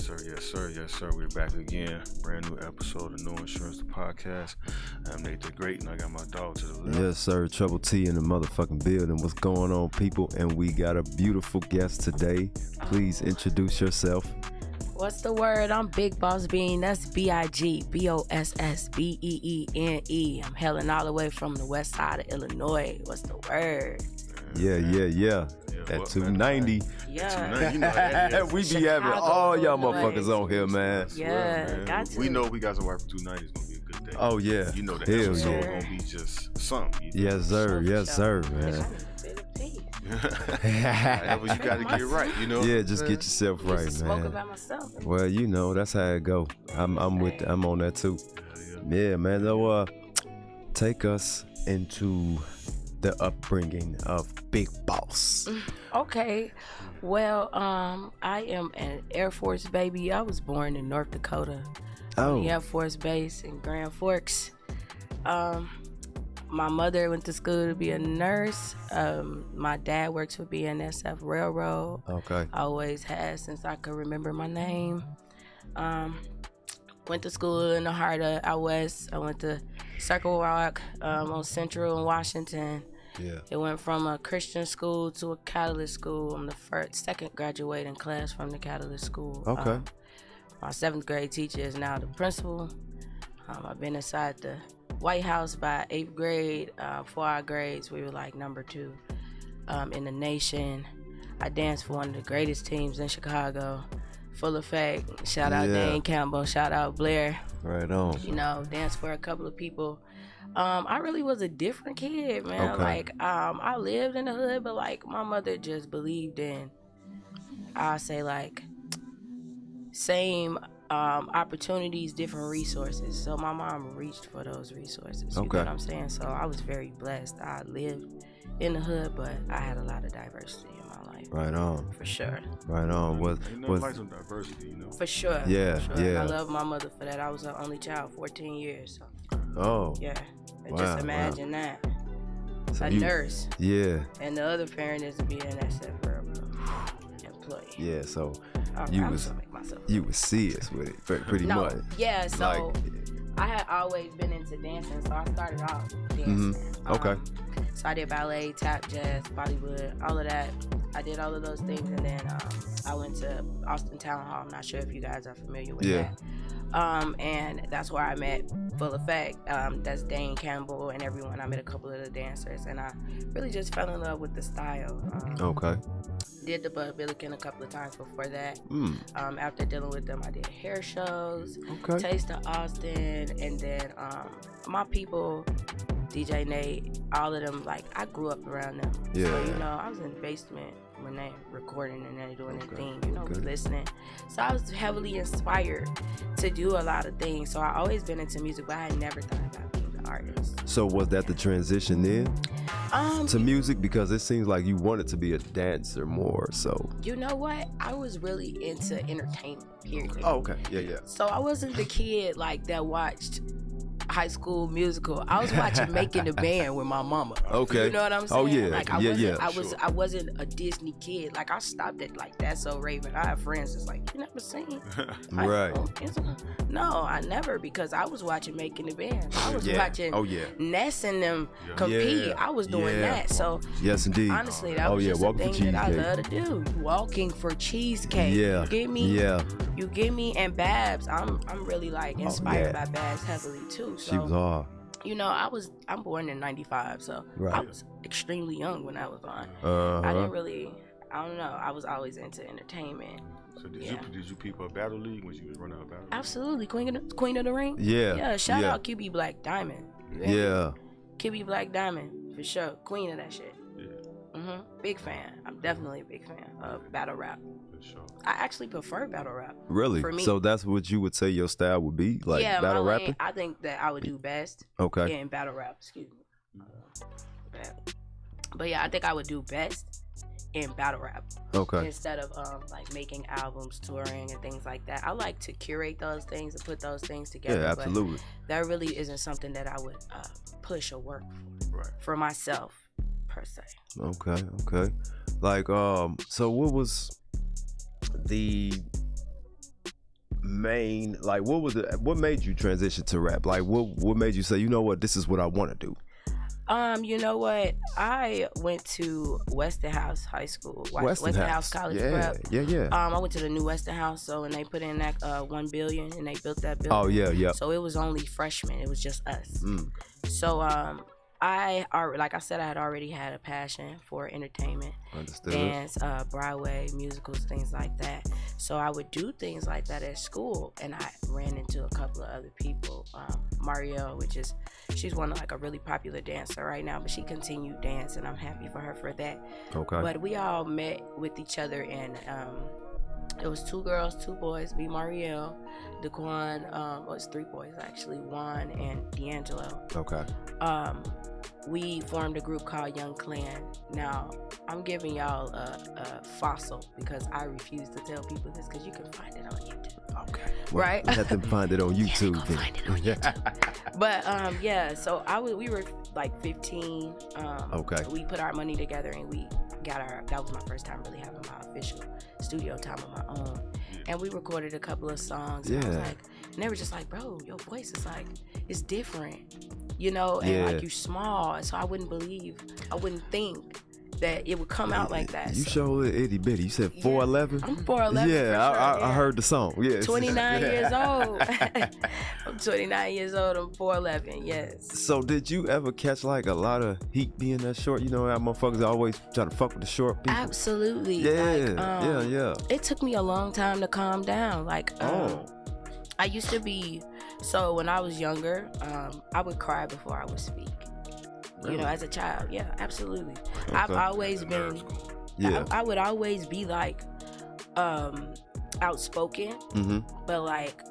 Yes, sir. We're back again. Brand new episode of No Insurance, the podcast. I'm Nate the Great, and I got my dog to the left. Yes, sir. Trouble T in the motherfucking building. What's going on, people? And we got a beautiful guest today. Please introduce yourself. What's the word? I'm Big Boss Beene. That's BIGBOSSBEENE. I'm hailing all the way from the west side of Illinois. What's the word? Yeah. At 290. Yeah. You know that, We be Chicago, having all y'all Illinois. motherfuckers on here, man. Yeah, man. got to. We know we got some work for 290 is going to be a good day. Oh, yeah. You know the Hell episode yeah. going to be just something. You know? Yes, sir. Yes, sir, man. Whatever you got to get right, you know? Yeah, just get yourself I used to right, smoke man. about myself. Well, you know, that's how it go. I'm on that too. Yeah, man. So, take us into the upbringing of Big Boss. Okay. Well, I am an Air Force baby. I was born in North Dakota. Oh, The Air Force Base in Grand Forks. My mother went to school to be a nurse. My dad works for BNSF Railroad. okay. Always has since I could remember my name. Went to school in the heart of out west. I went to Circle Rock on Central in Washington. Yeah. It went from a Christian school to a Catholic school. I'm the second graduating class from the Catholic school. Okay. My 7th grade teacher is now the principal. I've been inside the White House by 8th grade. For our grades, we were like number 2 in the nation. I danced for one of the greatest teams in Chicago. Full Effect. Shout out Dane Campbell. Shout out Blair. Right on. You know, danced for a couple of people. I really was a different kid, man. Okay. Like, I lived in the hood, but like my mother just believed in, I say like, same opportunities, different resources. So my mom reached for those resources. You know what I'm saying? So I was very blessed. I lived in the hood, but I had a lot of diversity in my life. Right on. For sure. Right on. Was like some diversity, you know? For sure. Yeah, For sure. yeah. I love my mother for that. I was her only child, 14 years. So oh. yeah. Wow, Just imagine that. So A you- nurse. Yeah. And the other parent is a BNSF employee. Yeah. So I'm you gonna was make myself serious with it, pretty no, much. yeah. So Like- I had always been into dancing, so I started off dancing. Okay. So I did ballet, tap, jazz, Bollywood, all of that. I did all of those things, and then I went to Austin Town Hall. I'm not sure if you guys are familiar with that. And that's where I met Full Effect. That's Dane Campbell and everyone. I met a couple of the dancers, and I really just fell in love with the style. Okay. Did the Bud Billiken a couple of times before that. Mm. After dealing with them, I did hair shows, Okay. Taste of Austin, and then my people, DJ Nate, all of them, like, I grew up around them. Yeah. So, you know, I was in the basement when they recording and they doing their thing, you know, Okay. listening. So I was heavily inspired to do a lot of things. So I always been into music, but I had never thought about being an artist. So was that the transition then to music? Because it seems like you wanted to be a dancer more. So. You know what? I was really into entertainment, period. Oh, okay. Yeah. So I wasn't the kid like that watched High School Musical. I was watching Making the Band with my mama. Okay. You know what I'm saying? Oh, yeah. Like Yeah. I wasn't a Disney kid. Like I stopped at like That's So Raven. I have friends that's like, you never seen? Right. No, I never, because I was watching Making the Band. I was watching Ness and them compete. Yeah. I was doing Yeah. that. So Yes, indeed. honestly, that was just a Walking for thing that I cheesecake. love to do. Walking for cheesecake. Yeah. You get me? Yeah. You get me? And Babs, I'm really like inspired by Babs heavily too. So, She was hard. you know, I'm born in 95, so Right. I was extremely young when I was on. Uh-huh. I didn't really, I don't know, I was always into entertainment. So did you peep a battle league when you was running a battle league? Absolutely, Queen of the Ring. Yeah. Yeah, shout out QB Black Diamond. Yeah. QB Black Diamond for sure, queen of that shit. Yeah, Big fan. I'm definitely a big fan of battle rap. for sure. I actually prefer battle rap. Really? For me. So that's what you would say your style would be? Like yeah, battle my lane, rapping? I think that I would do best Okay. in battle rap. Excuse me. But yeah, I think I would do best in battle rap Okay. instead of like making albums, touring, and things like that. I like to curate those things and put those things together. Yeah, absolutely. But that really isn't something that I would push or work for myself per se. Okay. Like, so what was the main, like, what made you transition to rap? Like, what made you say, you know what, this is what I want to do? You know what? I went to Westinghouse High School, Westinghouse College Prep. Yeah. I went to the new Westinghouse, so and they put in that $1 billion, and they built that building. Oh yeah. So it was only freshmen. It was just us. So like I said, I had already had a passion for entertainment, dance, Broadway, musicals, things like that. So I would do things like that at school, and I ran into a couple of other people. Marielle, she's one of like a really popular dancer right now, but she continued dancing. I'm happy for her for that. Okay. But we all met with each other, and it was 2 girls, 2 boys, me, Marielle, Daquan, it's 3 boys actually, Juan and D'Angelo. Okay. We formed a group called Young Clan. Now, I'm giving y'all a fossil because I refuse to tell people this because you can find it on YouTube. Okay. Well, right? You have to find it on YouTube. Yeah, find it on YouTube. But so we were like 15. Okay. We put our money together and we that was my first time really having my official studio time on my own. And we recorded a couple of songs. And I was like, and they were just like, bro, your voice is like, it's different, you know, and like you small. So I wouldn't think that it would come out like that. You showed it itty bitty. You said 4'11"? I'm 4'11". Yeah, I heard the song. Yeah. 29 years old. I'm 29 years old. I'm 4'11". Yes. So did you ever catch like a lot of heat being that short? You know how motherfuckers always try to fuck with the short people. Absolutely. Yeah. Yeah. It took me a long time to calm down. Like, I used to be. So when I was younger, I would cry before I would speak. You know, as a child. Yeah, absolutely. Okay. I've always been, I would always be like, outspoken, but like,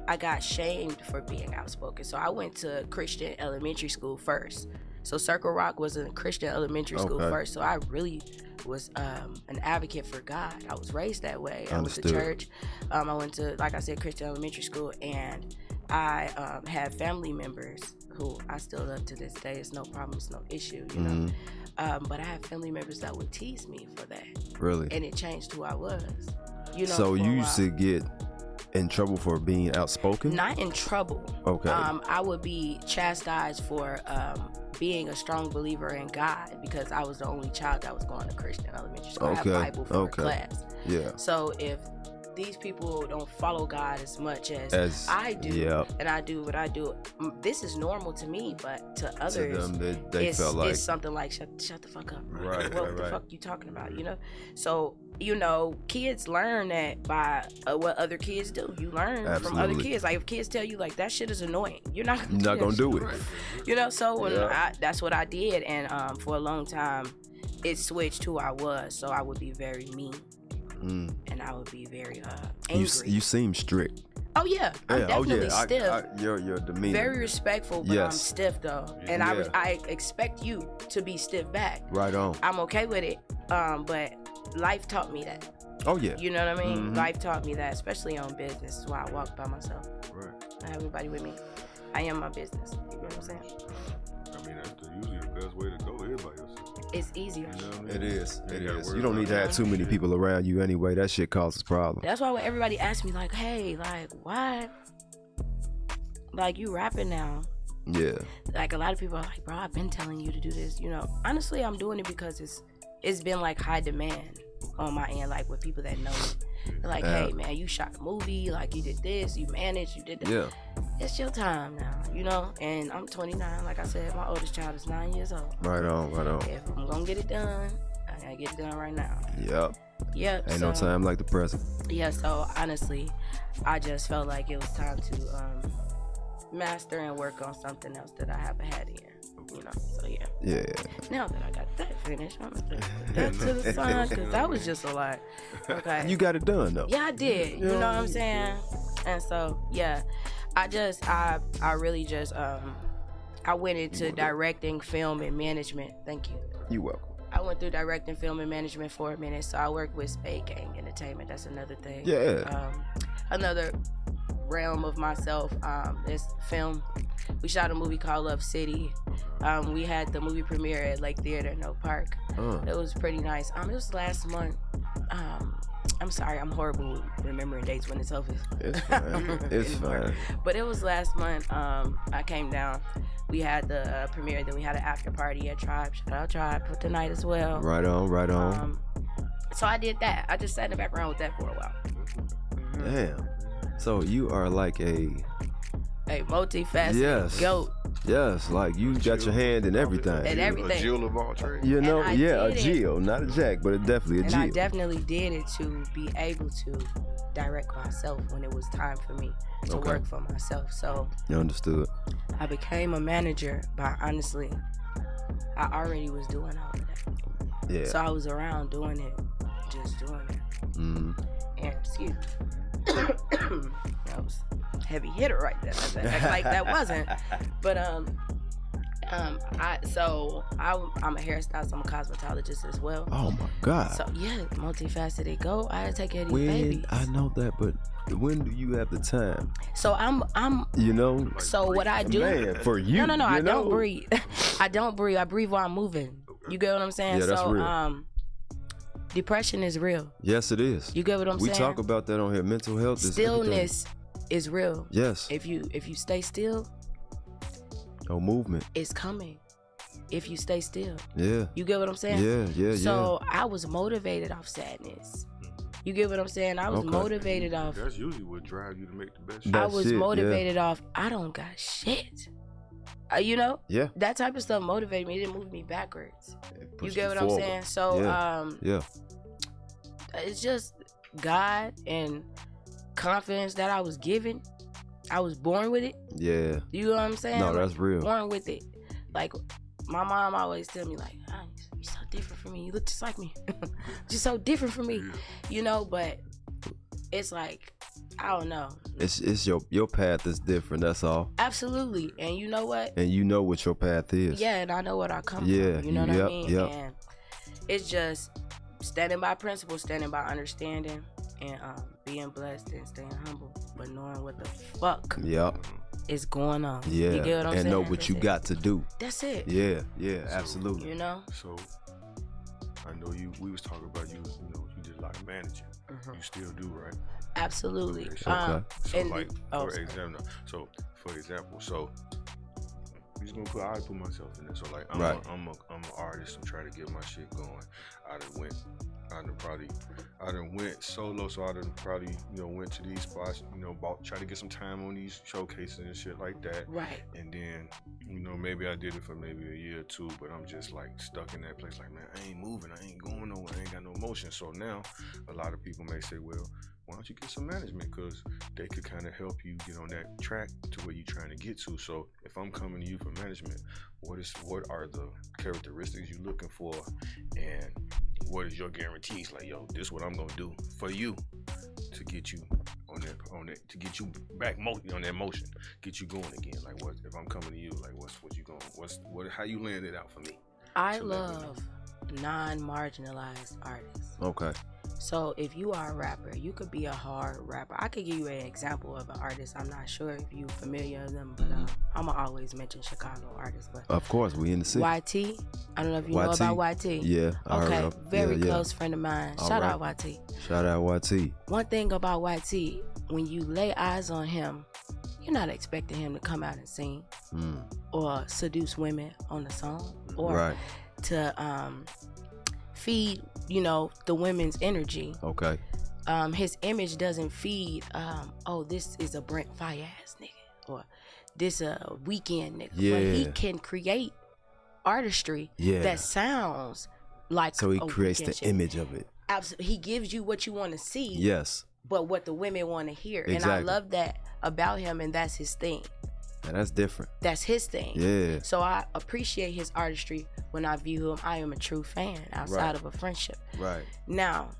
I got shamed for being outspoken. So I went to Christian elementary school first. So Circle Rock was a Christian elementary school first. So I really was an advocate for God. I was raised that way. I went to church. I went to, like I said, Christian elementary school, and I had family members who I still love to this day. It's no problem, it's no issue, you know. But I have family members that would tease me for that. Really? And it changed who I was. You know. So you used to get in trouble for being outspoken? Not in trouble. Okay. I would be chastised for being a strong believer in God because I was the only child that was going to Christian elementary school. I had Bible for class. Yeah. So if these people don't follow God as much as I do, and I do what I do, this is normal to me, but to others, to them, they felt like it's something like shut the fuck up. Right. What the fuck you talking about? You know. So you know, kids learn that by what other kids do. You learn from other kids. Like if kids tell you like that shit is annoying, you're not gonna do it. You know. So when that's what I did, and for a long time, it switched who I was. So I would be very mean. And I would be very angry. You seem strict. Oh yeah, I'm definitely stiff. Your demeanor. Very respectful, but I'm stiff though, and I expect you to be stiff back. Right on. I'm okay with it, but life taught me that. Oh yeah. You know what I mean? Life taught me that, especially on business. That's why I walk by myself. Right. I have everybody with me. I am my business. You know what I'm saying? I mean, that's usually the best way to go is by yourself. It's easier. You know what I mean? It is. You don't need to have too many people around you anyway. That shit causes problems. That's why when everybody asks me like, hey, like, why? Like, you rapping now? Yeah. Like, a lot of people are like, bro, I've been telling you to do this. You know, honestly, I'm doing it because it's been like high demand on my end, like with people that know me. They're like, hey man, you shot a movie, like you did this, you managed, you did that. Yeah. It's your time now, you know? And I'm 29, like I said, my oldest child is 9 years old. Right on. If I'm gonna get it done, I gotta get it done right now. Yep. Ain't no time like the present. Yeah, so honestly, I just felt like it was time to master and work on something else that I haven't had in. You know, so yeah. Now that I got that finished, I'm gonna put that to the side because that was just a lot. Okay. You got it done though. Yeah, I did. You know what I'm saying? And so yeah, I really just I went into directing, film, and management. Thank you. You're welcome. I went through directing, film, and management for a minute. So I worked with Spade Gang Entertainment. That's another thing. Yeah. Another realm of myself is film. We shot a movie called Love City. We had the movie premiere at Lake Theater in Oak Park. It was pretty nice. It was last month. I'm sorry, I'm horrible with remembering dates when it's over. It's fine. It's fine. But it was last month. I came down. We had the premiere, then we had an after party at Tribe. Shout out Tribe for tonight as well. Right on. So I did that. I just sat in the background with that for a while. Damn. So you are like a multifaceted goat. Yes, like you got your hand in everything. And everything. A Jill of all trades. You know, a Jill, not a Jack, but definitely a and Jill. I definitely did it to be able to direct myself when it was time for me to work for myself. So you understood. I became a manager by honestly, I already was doing all of that. Yeah. So I was around doing it, just doing it. Mm-hmm. And excuse me. That was a heavy hitter right there. Act like that wasn't. But I'm a hairstylist. I'm a cosmetologist as well. Oh my God. So yeah, multifaceted. Go. I take care of these when babies. I know that, but when do you have the time? So I'm. You know. So what I do? Man, for you. No. I know? don't breathe. I don't breathe. I breathe while I'm moving. You get what I'm saying? Yeah, that's so real. Depression is real. Yes, it is. You get what I'm saying? We talk about that on here. Mental health is stillness is real. Yes. If you stay still, no movement. It's coming. If you stay still. Yeah. You get what I'm saying? Yeah. So I was motivated off sadness. You get what I'm saying? I was motivated off. That's usually what drives you to make the best. I was motivated off. I don't got shit. You know? Yeah. That type of stuff motivated me. It didn't move me backwards. You get what I'm saying? So it's just God and confidence that I was given. I was born with it. Yeah. You know what I'm saying? No, that's real. Born with it. Like my mom always tell me, like, oh, you're so different from me. You look just like me. Just so different from me. You know, but it's like, I don't know. It's your path is different, that's all. Absolutely. And you know what? And you know what your path is. Yeah, and I know what I come from. You know what I mean? Yep. And it's just standing by principle, standing by understanding, and being blessed and staying humble, but knowing what the fuck is going on. Yeah. You get what I'm saying? And know what you got to do. That's it. Yeah, absolutely. You know? So I know we was talking about you did a lot of managing. You still do, right? Absolutely. Okay. For example, I'm just gonna I put myself in there. So like I'm an artist. I'm trying to get my shit going. I done went solo, so I done probably went to these spots, try to get some time on these showcases and shit like that. Right. And then maybe I did it for maybe a year or two, but I'm just like stuck in that place. Like, man, I ain't moving, I ain't going nowhere, I ain't got no motion. So now a lot of people may say, well, why don't you get some management? Because they could kind of help you get on that track to where you're trying to get to. So if I'm coming to you for management, what are the characteristics you're looking for, and what is your guarantees? Like, yo, this is what I'm gonna do for you to get you on that, to get you back on that motion, get you going again. Like, what if I'm coming to you? Like, how you laying it out for me? I love non-marginalized artists. Okay. So if you are a rapper, you could be a hard rapper. I could give you an example of an artist. I'm not sure if you're familiar with them, but I'm going to always mention Chicago artists. But of course, we in the city. YT. I don't know if you know about YT. Yeah. Okay. Very close friend of mine. Shout out YT. Shout out YT. One thing about YT, when you lay eyes on him, you're not expecting him to come out and sing or seduce women on the song or to feed the women's energy. Okay. His image doesn't feed this is a Brent Fire ass nigga or this a weekend nigga. Yeah. But he can create artistry that sounds like so he creates the shit. Image of it. Absolutely. He gives you what you want to see. Yes. But what the women want to hear. Exactly. And I love that about him, and that's his thing. And that's different. That's his thing. Yeah. So I appreciate his artistry when I view him. I am a true fan outside of a friendship. Right. Now,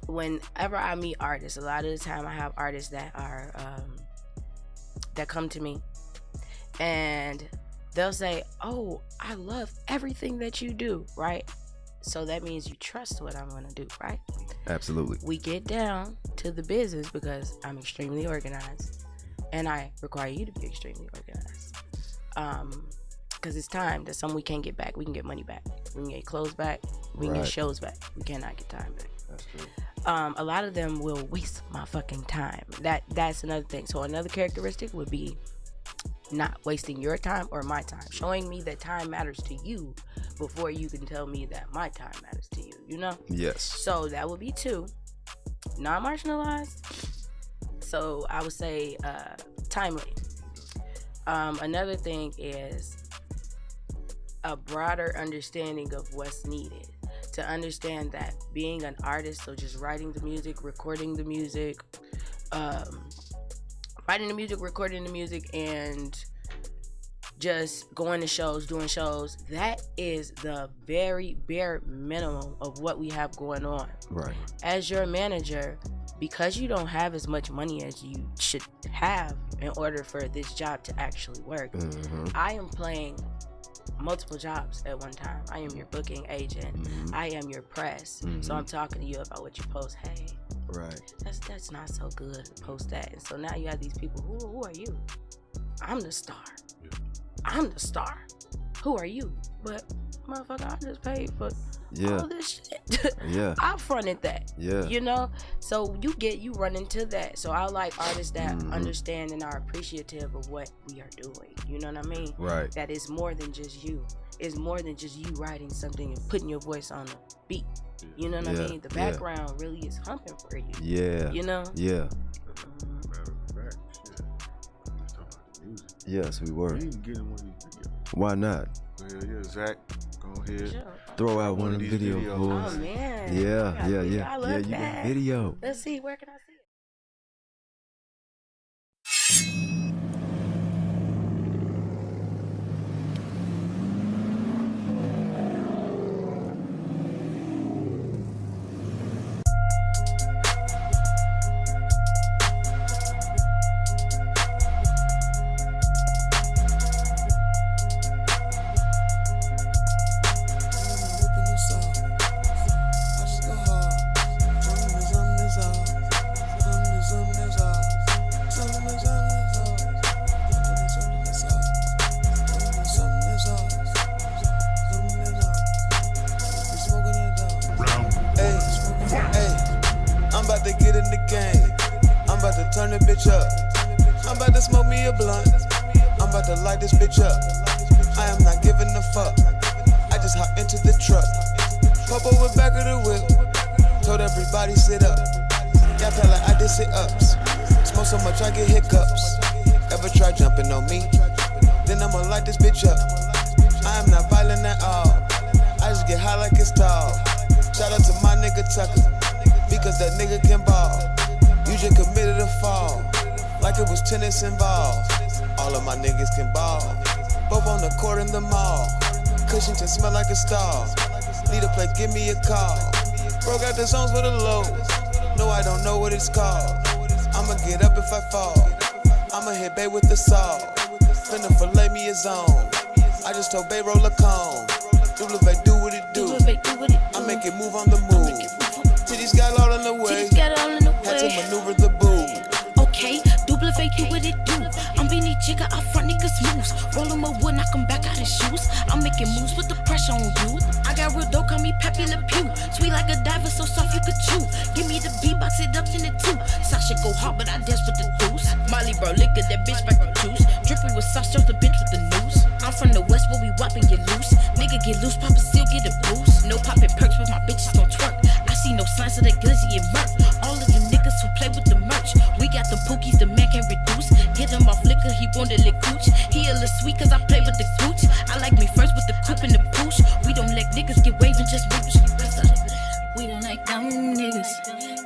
whenever I meet artists, a lot of the time I have artists that are that come to me and they'll say, "Oh, I love everything that you do," right? So that means you trust what I'm gonna do, right? Absolutely. We get down to the business because I'm extremely organized. And I require you to be extremely organized. Because it's time. That's something we can't get back. We can get money back. We can get clothes back. We can get shows back. We cannot get time back. That's true. A lot of them will waste my fucking time. That's another thing. So another characteristic would be not wasting your time or my time, showing me that time matters to you before you can tell me that my time matters to you, you know? Yes. So that would be 2. Non-marginalized. So I would say timely. Another thing is a broader understanding of what's needed. To understand that being an artist, so just writing the music, recording the music, recording the music, and just going to shows, doing shows, that is the very bare minimum of what we have going on. Right. As your manager, because you don't have as much money as you should have in order for this job to actually work, I am playing multiple jobs at one time. I am your booking agent. I am your press. So I'm talking to you about what you post. Hey, right, that's not so good. Post that. And so now you have these people. Who are you? I'm the star. I'm the star. Who are you? But motherfucker, I just paid for all this shit. I fronted that. You know? So you run into that. So I like artists that understand and are appreciative of what we are doing. You know what I mean? Right. That is more than just you. It's more than just you writing something and putting your voice on a beat. You know what I mean? The background really is humping for you. Yeah. You know? Yeah. Matter of fact, shit. Let's talk about the music. Yes, we were. You can get in one of these videos. Why not? Yeah, Zach, go ahead. Sure. Throw out one of the videos. Oh man. Yeah. I love you that. got video. Let's see, where can I see it? Turn the bitch up. I'm about to smoke me a blunt. I'm about to light this bitch up. I am not giving a fuck. I just hop into the truck. Pop over back of the whip. Told everybody sit up. Y'all felt like I did sit ups. Smoke so much I get hiccups. Ever try jumping on me? Then I'ma light this bitch up. I am not violent at all. I just get high like it's tall. Shout out to my nigga Tucker, because that nigga can ball. You just committed a fall, like it was tennis involved. All of my niggas can ball, both on the court and the mall. Cushington smell like a stall. Need a play, give me a call. Bro got the songs for the low. No, I don't know what it's called. I'ma get up if I fall. I'ma hit Bay with the saw. Finna fillet me a zone. I just told Bay roll a cone. Do what it do. I make it move on the move. Titties got all in the way. Had to maneuver the boob. Okay, duplicate, do what it do. I'm Beene Jigger, I front niggas moves. Roll 'em a wood, knock 'em back out his shoes. I'm making moves with the pressure on you. I got real dope, call me Pepe Le Pew. Sweet like a diver, so soft you could chew. Give me the beat, box it up in the two. Sasha go hard, but I dance with the deuce. Molly bro, liquor, that bitch back the juice. Dripping with sauce, just the bitch with the noose. I'm from the west, where we whopping you loose. Nigga get loose, pop a seal, get a boost. No popping perks, but my bitches gon' twerk. I see no signs of that glizzy and murk. All of you niggas who play with the merch. We got the pookies, the man can't reduce. Get him off liquor, he want to lick cooch. He a little sweet cause I play with the gooch. I like me first with the clip and the pooch. We don't let niggas get waving, just rooch. We don't like dumb niggas.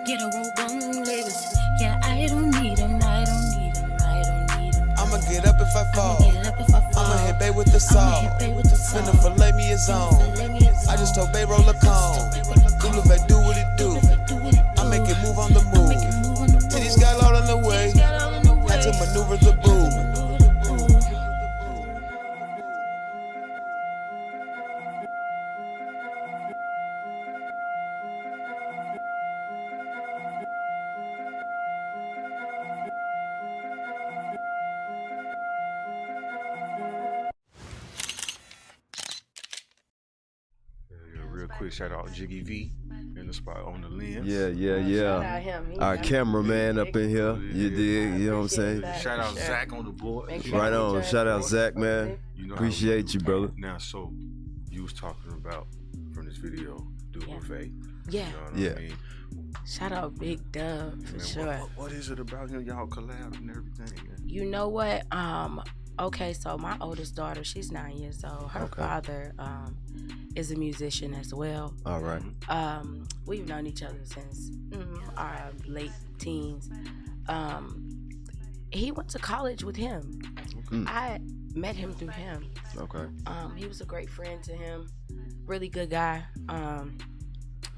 Get a roll dumb niggas. Yeah, I don't need them, I don't need them, I don't need them. I'ma get up if I fall. I'ma hit Bay with the saw. Finna fillet me a zone. I just told Bay roll a cone. Do what it do. I make it move on the move. Titties got all in the way. Had to maneuver the boob. Real quick shout out Jiggy V. You the spot on the lens. Shout out him. Our cameraman up in here. You dig? You know what I'm saying? Shout out Zach on the board. Right on. Shout out Zach, man. You know Appreciate you, brother. Now, so you was talking about from this video, Do It With A. Yeah. You know what I mean? Shout out Big Dub for sure. What is it about him? Y'all collab and everything, man. You know what? Okay, so my oldest daughter, she's 9 years old. Her father is a musician as well. All right. We've known each other since our late teens. He went to college with him. I met him through him. Okay. He was a great friend to him. Really good guy.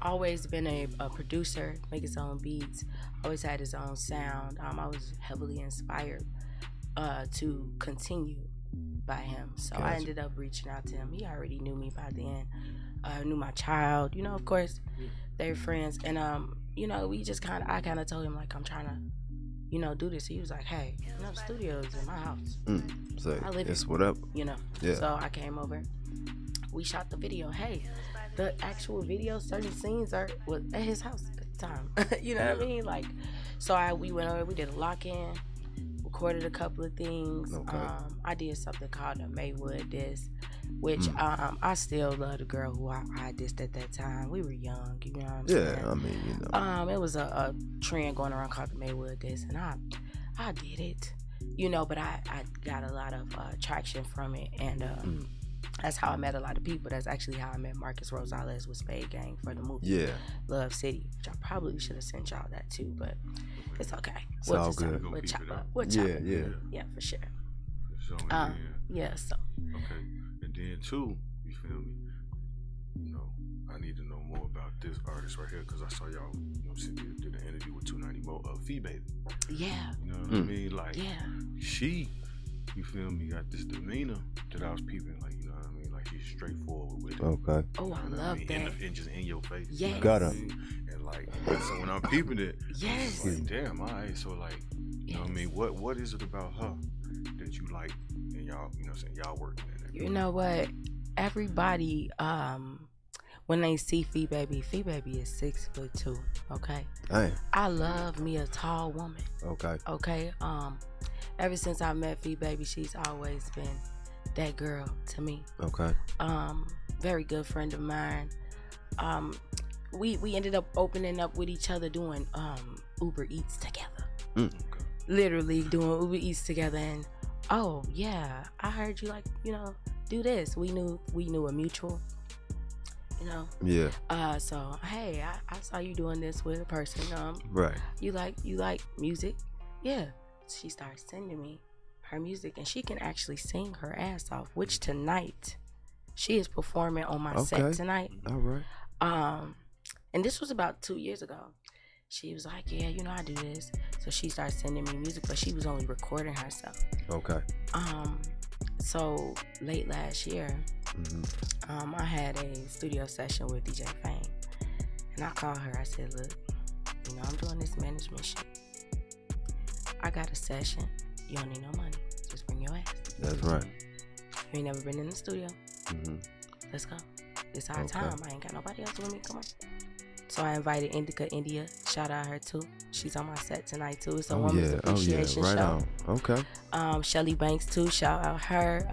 Always been a producer, make his own beats. Always had his own sound. I was heavily inspired to continue by him. So I ended up reaching out to him. He already knew me by then. Knew my child. You know, of course, they were friends. And, you know, I kind of told him, like, I'm trying to, you know, do this. He was like, hey, you know, the studio's in my house. So I live it's here. what up? You know. Yeah. So I came over. We shot the video. Hey, the actual video, certain scenes was at his house at the time. You know what I mean? Like, so we went over, we did a lock-in, recorded a couple of things. Okay. I did something called a Maywood disc, which I still love the girl who I dissed at that time. We were young, you know what I'm saying? Yeah, I mean, you know. It was a trend going around called the Maywood disc, and I did it, you know, but I got a lot of traction from it, and that's how I met a lot of people. That's actually how I met Marcus Rosales with Spade Gang for the movie Love City, which I probably should have sent y'all that too, but it's okay. It's all good. We'll chop up. Yeah, for sure. So, yeah, so. Okay. And then, too, you feel me? You know, I need to know more about this artist right here because I saw y'all, you know, did an interview with 290 Mo, Fee Baby. Yeah. You know what I mean? Like, she, you feel me, got this demeanor that I was peeping, like, you know what I mean? Like, she's straightforward with it. Okay. Oh, I love that. And just in your face. Yes. You know Got what I her. mean? And, like, so when I'm peeping it, yes. Like, damn, all right. So, like, you know what I mean? What is it about her that you like and y'all, you know what I'm saying, y'all working in it? You know what? Everybody, when they see Fee Baby is 6'2", okay? Dang. I love me a tall woman. Okay. Okay. Ever since I met Fee Baby, she's always been that girl to me. Okay. Very good friend of mine. We ended up opening up with each other doing Uber Eats together. Okay. Literally doing Uber Eats together, and oh yeah, I heard you like, you know, do this. We knew a mutual, you know. Yeah. So hey, I saw you doing this with a person. Right. You like music? Yeah. She starts sending me her music, and she can actually sing her ass off. Which tonight, she is performing on my set tonight. All right. And this was about 2 years ago. She was like, yeah, you know, I do this. So she started sending me music, but she was only recording herself. Okay. So late last year, I had a studio session with DJ Fame. And I called her. I said, look, you know, I'm doing this management shit. I got a session. You don't need no money. Just bring your ass. That's right. You ain't never been in the studio. Let's go. It's our time. I ain't got nobody else with me. Come on. So I invited Indica India. Shout out her too. She's on my set tonight too. It's a woman's appreciation right show. On. Okay. Shelly Banks too. Shout out her.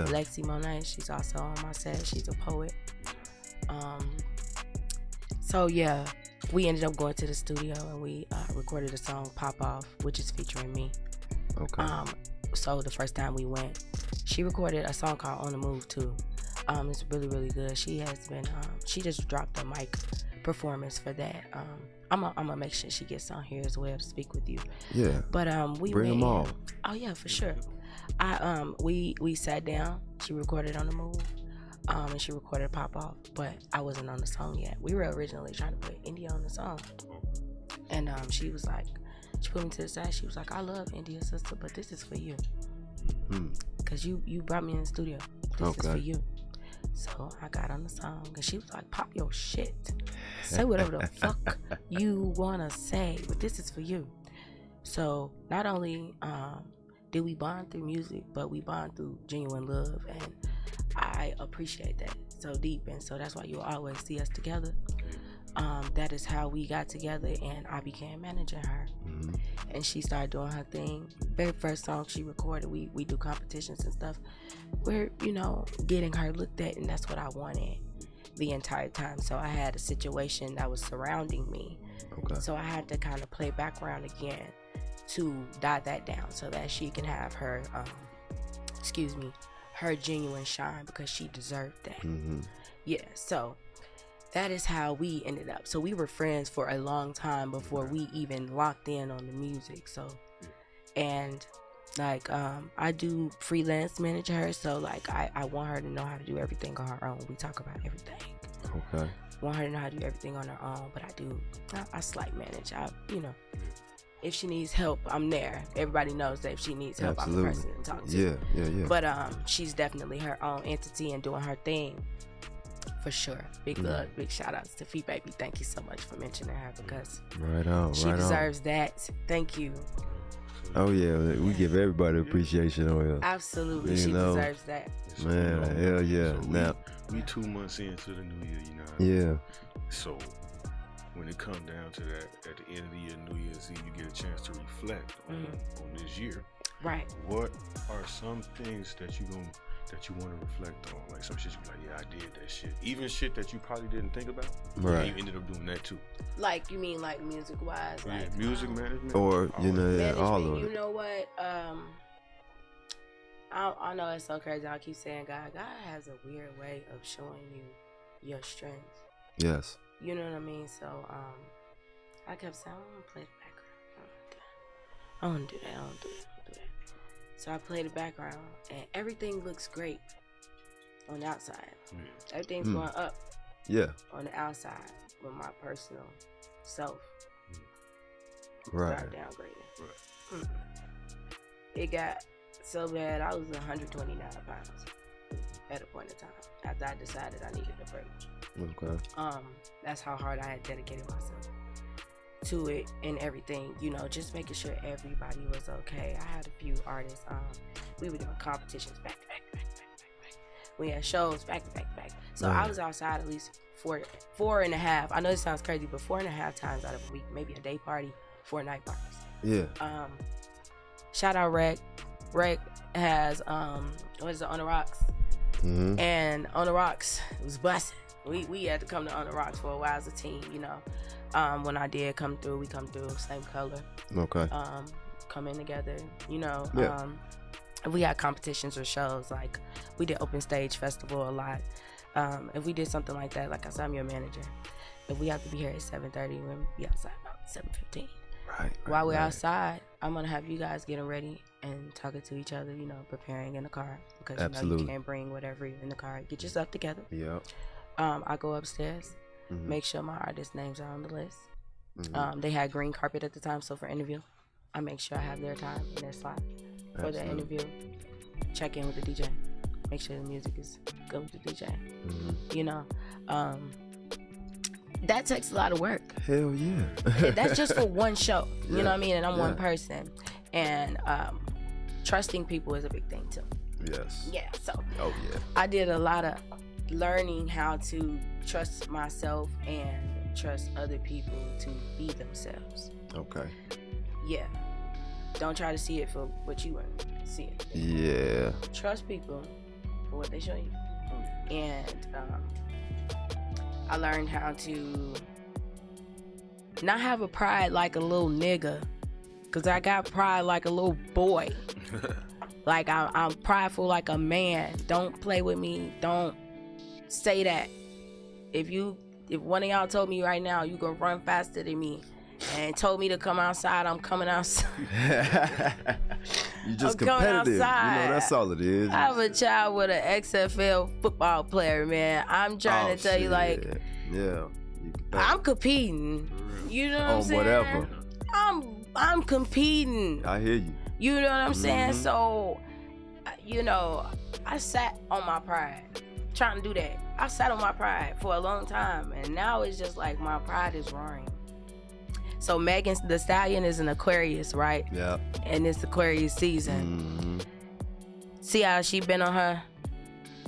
Lexi Monet. She's also on my set. She's a poet. So yeah, we ended up going to the studio and we recorded a song "Pop Off," which is featuring me. Okay. So the first time we went, she recorded a song called "On the Move" too. It's really, really good. She has been. She just dropped a mic performance for that. I'm gonna make sure she gets on here as well to speak with you. Yeah. But we bring them all. Oh yeah, for sure. We sat down. She recorded "On the Move," and she recorded "Pop Off," but I wasn't on the song yet. We were originally trying to put India on the song, and she was like, she put me to the side. She was like, I love India, sister, but this is for you, cause you brought me in the studio. This is for you. So I got on the song and she was like, pop your shit. Say whatever the fuck you wanna say, but this is for you. So not only did we bond through music, but we bond through genuine love, and I appreciate that so deep, and so that's why you'll always see us together. that is how we got together, and I began managing her. And she started doing her thing. Very first song she recorded, we do competitions and stuff. We're, getting her looked at, and that's what I wanted the entire time. So I had a situation that was surrounding me. Okay. So I had to kind of play background again to die that down so that she can have her, her genuine shine, because she deserved that. Yeah, so that is how we ended up. So we were friends for a long time before we even locked in on the music. So, and like, I do freelance manage her. So like, I want her to know how to do everything on her own. We talk about everything. Okay. Want her to know how to do everything on her own, but I slight manage. If she needs help, I'm there. Everybody knows that if she needs help, Absolutely. I'm the person to talk to. Yeah. But she's definitely her own entity and doing her thing. For sure. Big love, big shout outs to Fee Baby. Thank you so much for mentioning her, because she deserves that. Thank you. Oh yeah, we give everybody appreciation on here. Absolutely, she deserves that. Man, hell yeah. So now we 2 months into the new year, Yeah. So when it comes down to that, at the end of the year, New Year's Eve, you get a chance to reflect on this year. Right. What are some things that you want to reflect on? Like some shit you be like, yeah, I did that shit. Even shit that you probably didn't think about. Right. You ended up doing that too. Like, you mean like music wise? Yeah, Like music management. Or all of it. You know what? I know it's so crazy. I keep saying God has a weird way of showing you your strengths. Yes. You know what I mean? So I kept saying, I want to play the background. I don't do that. So I played the background, and everything looks great on the outside. Everything's going up. Yeah. On the outside with my personal self. Right. Start downgrading. Right. It got so bad, I was 129 pounds at a point in time after I decided I needed a break. Okay. That's how hard I had dedicated myself to it and everything, just making sure everybody was okay. I had a few artists, we were doing competitions back to back. We had shows back to back. So I was outside at least four and a half. I know this sounds crazy, but 4.5 times out of a week, maybe a day party, 4 night parties. Yeah. Shout out Rec. Rec has On the Rocks. And On the Rocks was busting. We had to come to On the Rocks for a while as a team, when I did come through, we come through same color. Okay. Come in together, Yeah. We had competitions or shows, like we did open stage festival a lot. If we did something like that, like I said, I'm your manager. If we have to be here at 7:30, we'll be outside about 7:15. Right. While we're outside, I'm gonna have you guys getting ready and talking to each other, preparing in the car, because you can't bring whatever in the car. Get yourself together. Yeah. I go upstairs, make sure my artist names are on the list. They had green carpet at the time, so for interview, I make sure I have their time and their slot for the interview. Check in with the DJ, make sure the music is good with the DJ. That takes a lot of work. Hell yeah. That's just for one show. You know what I mean? And I'm one person. And trusting people is a big thing too. Yes. Yeah. So. Oh yeah. I did a lot of learning how to trust myself and trust other people to be themselves. Okay. Yeah. Don't try to see it for what you want to see it. Yeah. Trust people for what they show you. And I learned how to not have a pride like a little nigga, because I got pride like a little boy. Like I'm prideful like a man. Don't play with me. Don't say that. If one of y'all told me right now you gonna run faster than me and told me to come outside, I'm coming outside. You just competitive. That's all it is. I have a child with an XFL football player, man. I'm trying to tell you, like, yeah, I'm competing. You know what I'm saying? Whatever. I'm competing. I hear you. You know what I'm saying? So, I sat on my pride, trying to do that. I sat on my pride for a long time, and now it's just like my pride is roaring. So Megan Thee Stallion is an Aquarius, right? Yeah. And it's Aquarius season. See how she been on her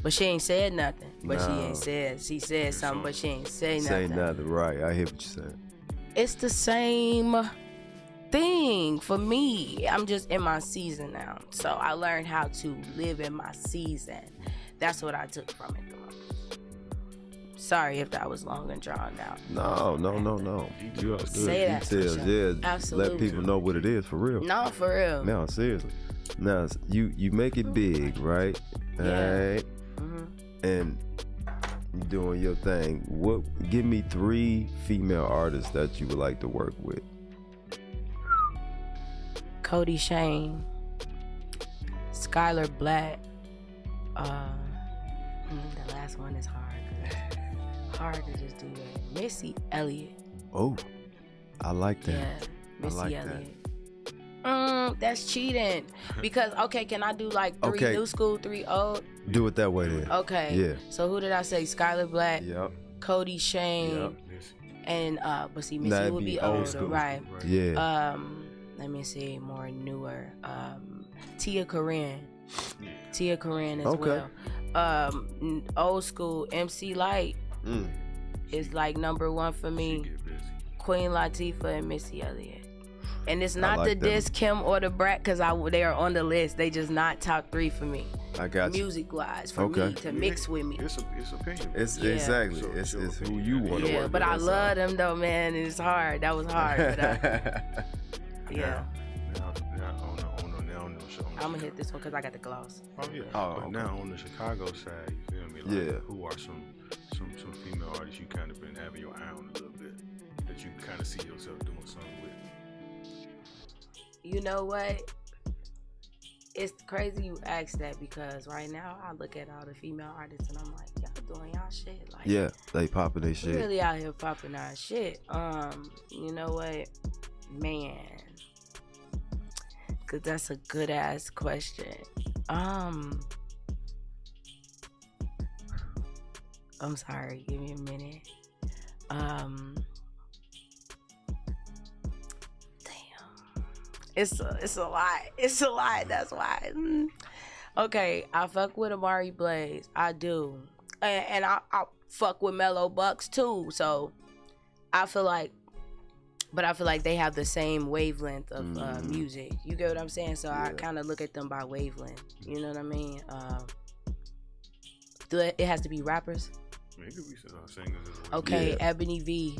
But she ain't said nothing. But she No. ain't said. She said something, but she ain't say nothing. Say nothing, right? I hear what you're saying. It's the same thing for me. I'm just in my season now. So I learned how to live in my season. That's what I took from it the most. Sorry if that was long and drawn out. No. You are good. Say that, Details, Trisha. yeah. Absolutely. Let people know what it is for real. No, for real. No, seriously. Now you make it big, right? Yeah. Alright. Mhm. And you doing your thing. Give me 3 female artists that you would like to work with. Cody Shane, Skylar Black. The last one is hard. Hard to just do that. Missy Elliott. Oh, I like that. Yeah, Missy like that. Elliott. That's cheating. Because can I do like 3 Okay. new school, 3 old? Do it that way then. Okay. Yeah. So who did I say? Skylar Black, Yep. Cody Shane, Yep. and but see, Missy That'd would be be old older, school. right? Yeah. Let me see, more newer. Tia Corinne. Tia Corinne as Okay. well. Old school MC Light Mm. is like number 1 for me. Get busy. Queen Latifah and Missy Elliott. And it's not like the them. diss Kim or the Brat because they are on the list. They just not top 3 for me. I got you. Music wise for Okay. me to mix with me. It's opinion. It's Yeah. exactly. So- It's so who opinion. you want to Yeah, work but with. I love them though, man. It's hard. That was hard. But yeah. Now on the show. I'm gonna hit this one because I got the gloss. Oh yeah. Oh, but okay. now on the Chicago side, you feel me? Like, Yeah. Who are some female artists you kind of been having your eye on a little bit that you kind of see yourself doing something with? You know what? It's crazy you ask that because right now I look at all the female artists and I'm like, y'all doing y'all shit. Like, Yeah, they popping their we shit. really out here popping our shit. You know what? Man. Cause that's a good ass question. I'm sorry, give me a minute. Damn. It's a lot. It's a lot, that's why. Okay, I fuck with Amari Blaze. I do. And I fuck with Mellow Bucks too. So I feel like they have the same wavelength of music. You get what I'm saying? So I kind of look at them by wavelength. You know what I mean? It has to be rappers? Maybe we singers as well. Okay, Yeah. Ebony V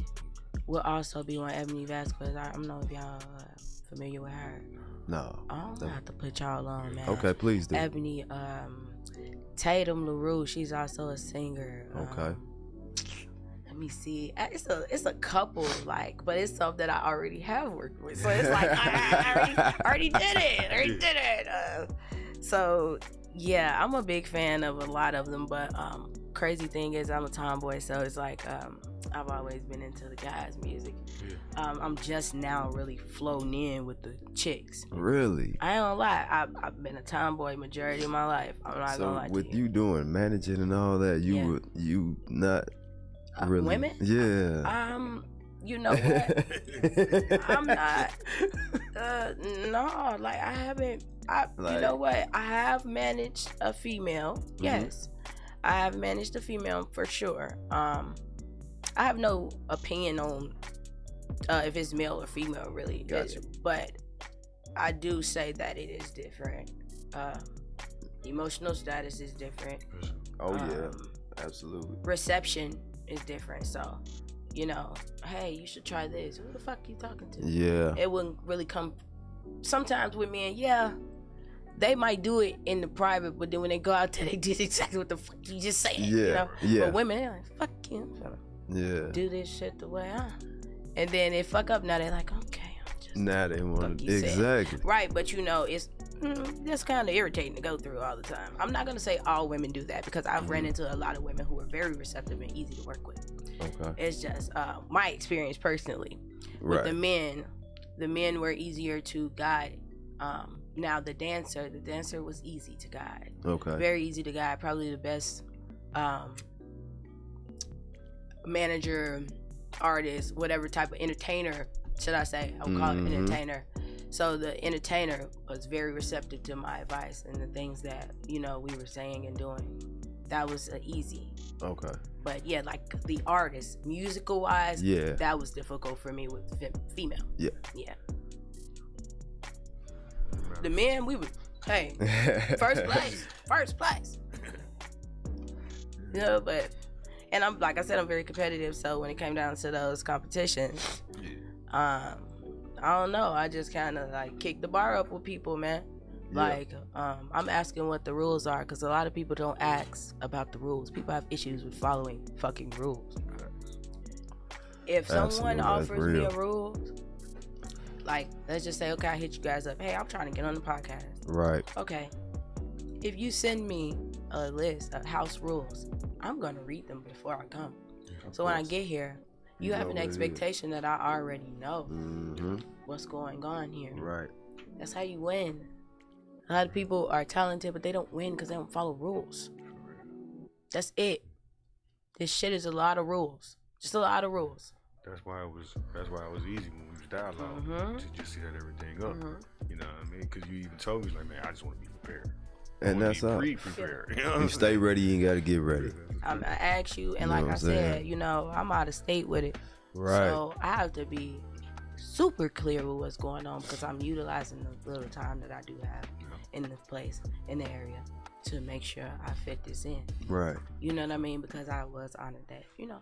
will also be one. Ebony Vasquez. I don't know if y'all familiar with her. No. I don't have to put y'all on, man. Okay, please do. Ebony, Tatum LaRue, she's also a singer. Okay. Let me see. It's a couple, like, but it's stuff that I already have worked with. So it's like I already did it. So yeah, I'm a big fan of a lot of them. But crazy thing is, I'm a tomboy, so it's like I've always been into the guys' music. I'm just now really flown in with the chicks. Really? I ain't gonna lie. I've been a tomboy majority of my life. I'm not gonna lie So with to you doing managing and all that, you not really women? Yeah. You know what? I'm not. No, like I haven't. You know what? I have managed a female. Yes, I have managed a female for sure. I have no opinion on if it's male or female, really. Gotcha. But I do say that it is different. Emotional status is different. Oh yeah, absolutely. Reception is different. So, you know, hey, you should try this. Who the fuck you talking to? Yeah. It wouldn't really come. Sometimes with men, yeah, they might do it in the private, but then when they go out there, they did exactly what the fuck you just said. Yeah, You know? yeah. But women, they're like, fuck you. I'm gonna Yeah. do this shit the way and then they fuck up. Now they're like, okay, I'm just Now they want fuck you said. exactly. Right, but you know, it's that's kind of irritating to go through all the time. I'm not gonna say all women do that because I've ran into a lot of women who are very receptive and easy to work with. Okay. It's just my experience personally. With Right. the men were easier to guide. Now the dancer was easy to guide. Okay. Very easy to guide. Probably the best manager, artist, whatever type of entertainer should I say? I would call it an entertainer. So the entertainer was very receptive to my advice and the things that, you know, we were saying and doing. that was easy. Okay. But yeah, like the artist, musical wise, Yeah. that was difficult for me with female. Yeah. Yeah. The men, we would, hey, first place. You know, but, and I'm, like I said, I'm very competitive, so when it came down to those competitions, I don't know, I just kind of like kicked the bar up with people, man. Like, I'm asking what the rules are, because a lot of people don't ask about the rules. People have issues with following fucking rules. If someone offers me a rule, like, let's just say, okay, I hit you guys up. Hey, I'm trying to get on the podcast. Right. Okay. If you send me a list of house rules, I'm going to read them before I come. So when I get here, you have an expectation that I already know what's going on here. Right. That's how you win. A lot of people are talented, but they don't win because they don't follow rules. That's it. This shit is a lot of rules. Just a lot of rules. That's why it was easy when we was dialogue to just set everything up. You know what I mean? Because you even told me, like, man, I just want to be prepared. And that's all. Pre-prepared. You know You stay ready, you ain't got to get ready. I ask you, and like I said, you know, I'm out of state with it. Right. So I have to be super clear with what's going on because I'm utilizing the little time that I do have in the place, in the area, to make sure I fit this in. Right. You know what I mean? Because I was honored that, you know,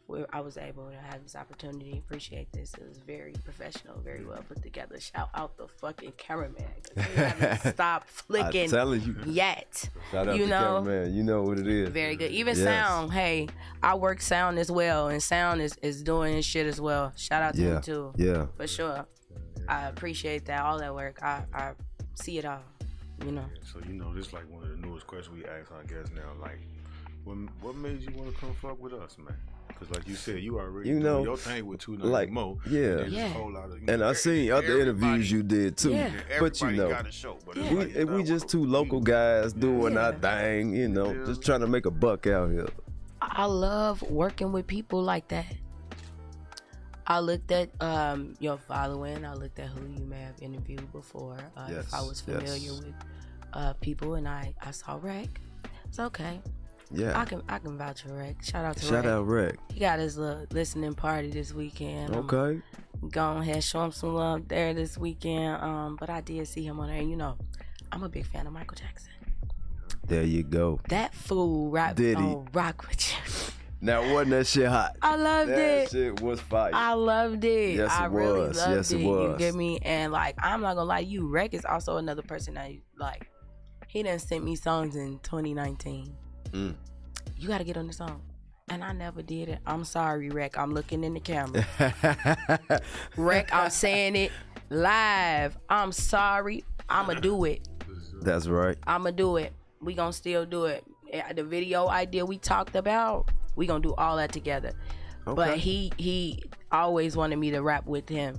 where I was able to have this opportunity. Appreciate this. It was very professional, very well put together. Shout out the fucking cameraman, because he haven't stopped flicking I'm telling you. yet. Shout out you to know, cameraman. You know what it is. very good. Even Yes. sound. Hey, I work sound as well, and sound is doing his shit as well. Shout out to him too. Yeah. For sure. I appreciate that, all that work. I see it all. You know. So, you know, this is like one of the newest questions we ask our guests now. Like, what made you want to come fuck with us, man? Because, like you said, you already doing your thing with 2 like, Mo. yeah. And a whole lot of, you And know, I seen other interviews you did too. Yeah. But you know, got a show, but we just 2 local guys doing our thing, you know, just trying to make a buck out here. I love working with people like that. I looked at your following. I looked at who you may have interviewed before. If I was familiar with people, and I saw Rec. It's okay. Yeah. I can vouch for Rec. Shout out to Shout Rec. out Rec. He got his little listening party this weekend. Okay. Go ahead, show him some love there this weekend. But I did see him on there. You know, I'm a big fan of Michael Jackson. There you go. That fool rock with you. Now, wasn't that shit hot? I loved it. That shit was fire. I loved it. Yes, I it really was. loved Yes, it it. was. You get me? And like, I'm not gonna lie to you, Rec is also another person that like, he done sent me songs in 2019. You gotta get on the song. And I never did it. I'm sorry, Rec. I'm looking in the camera. Rec, I'm saying it live. I'm sorry. I'ma do it. That's right. I'ma do it. We gonna still do it. The video idea we talked about, we gonna do all that together. Okay. But he always wanted me to rap with him.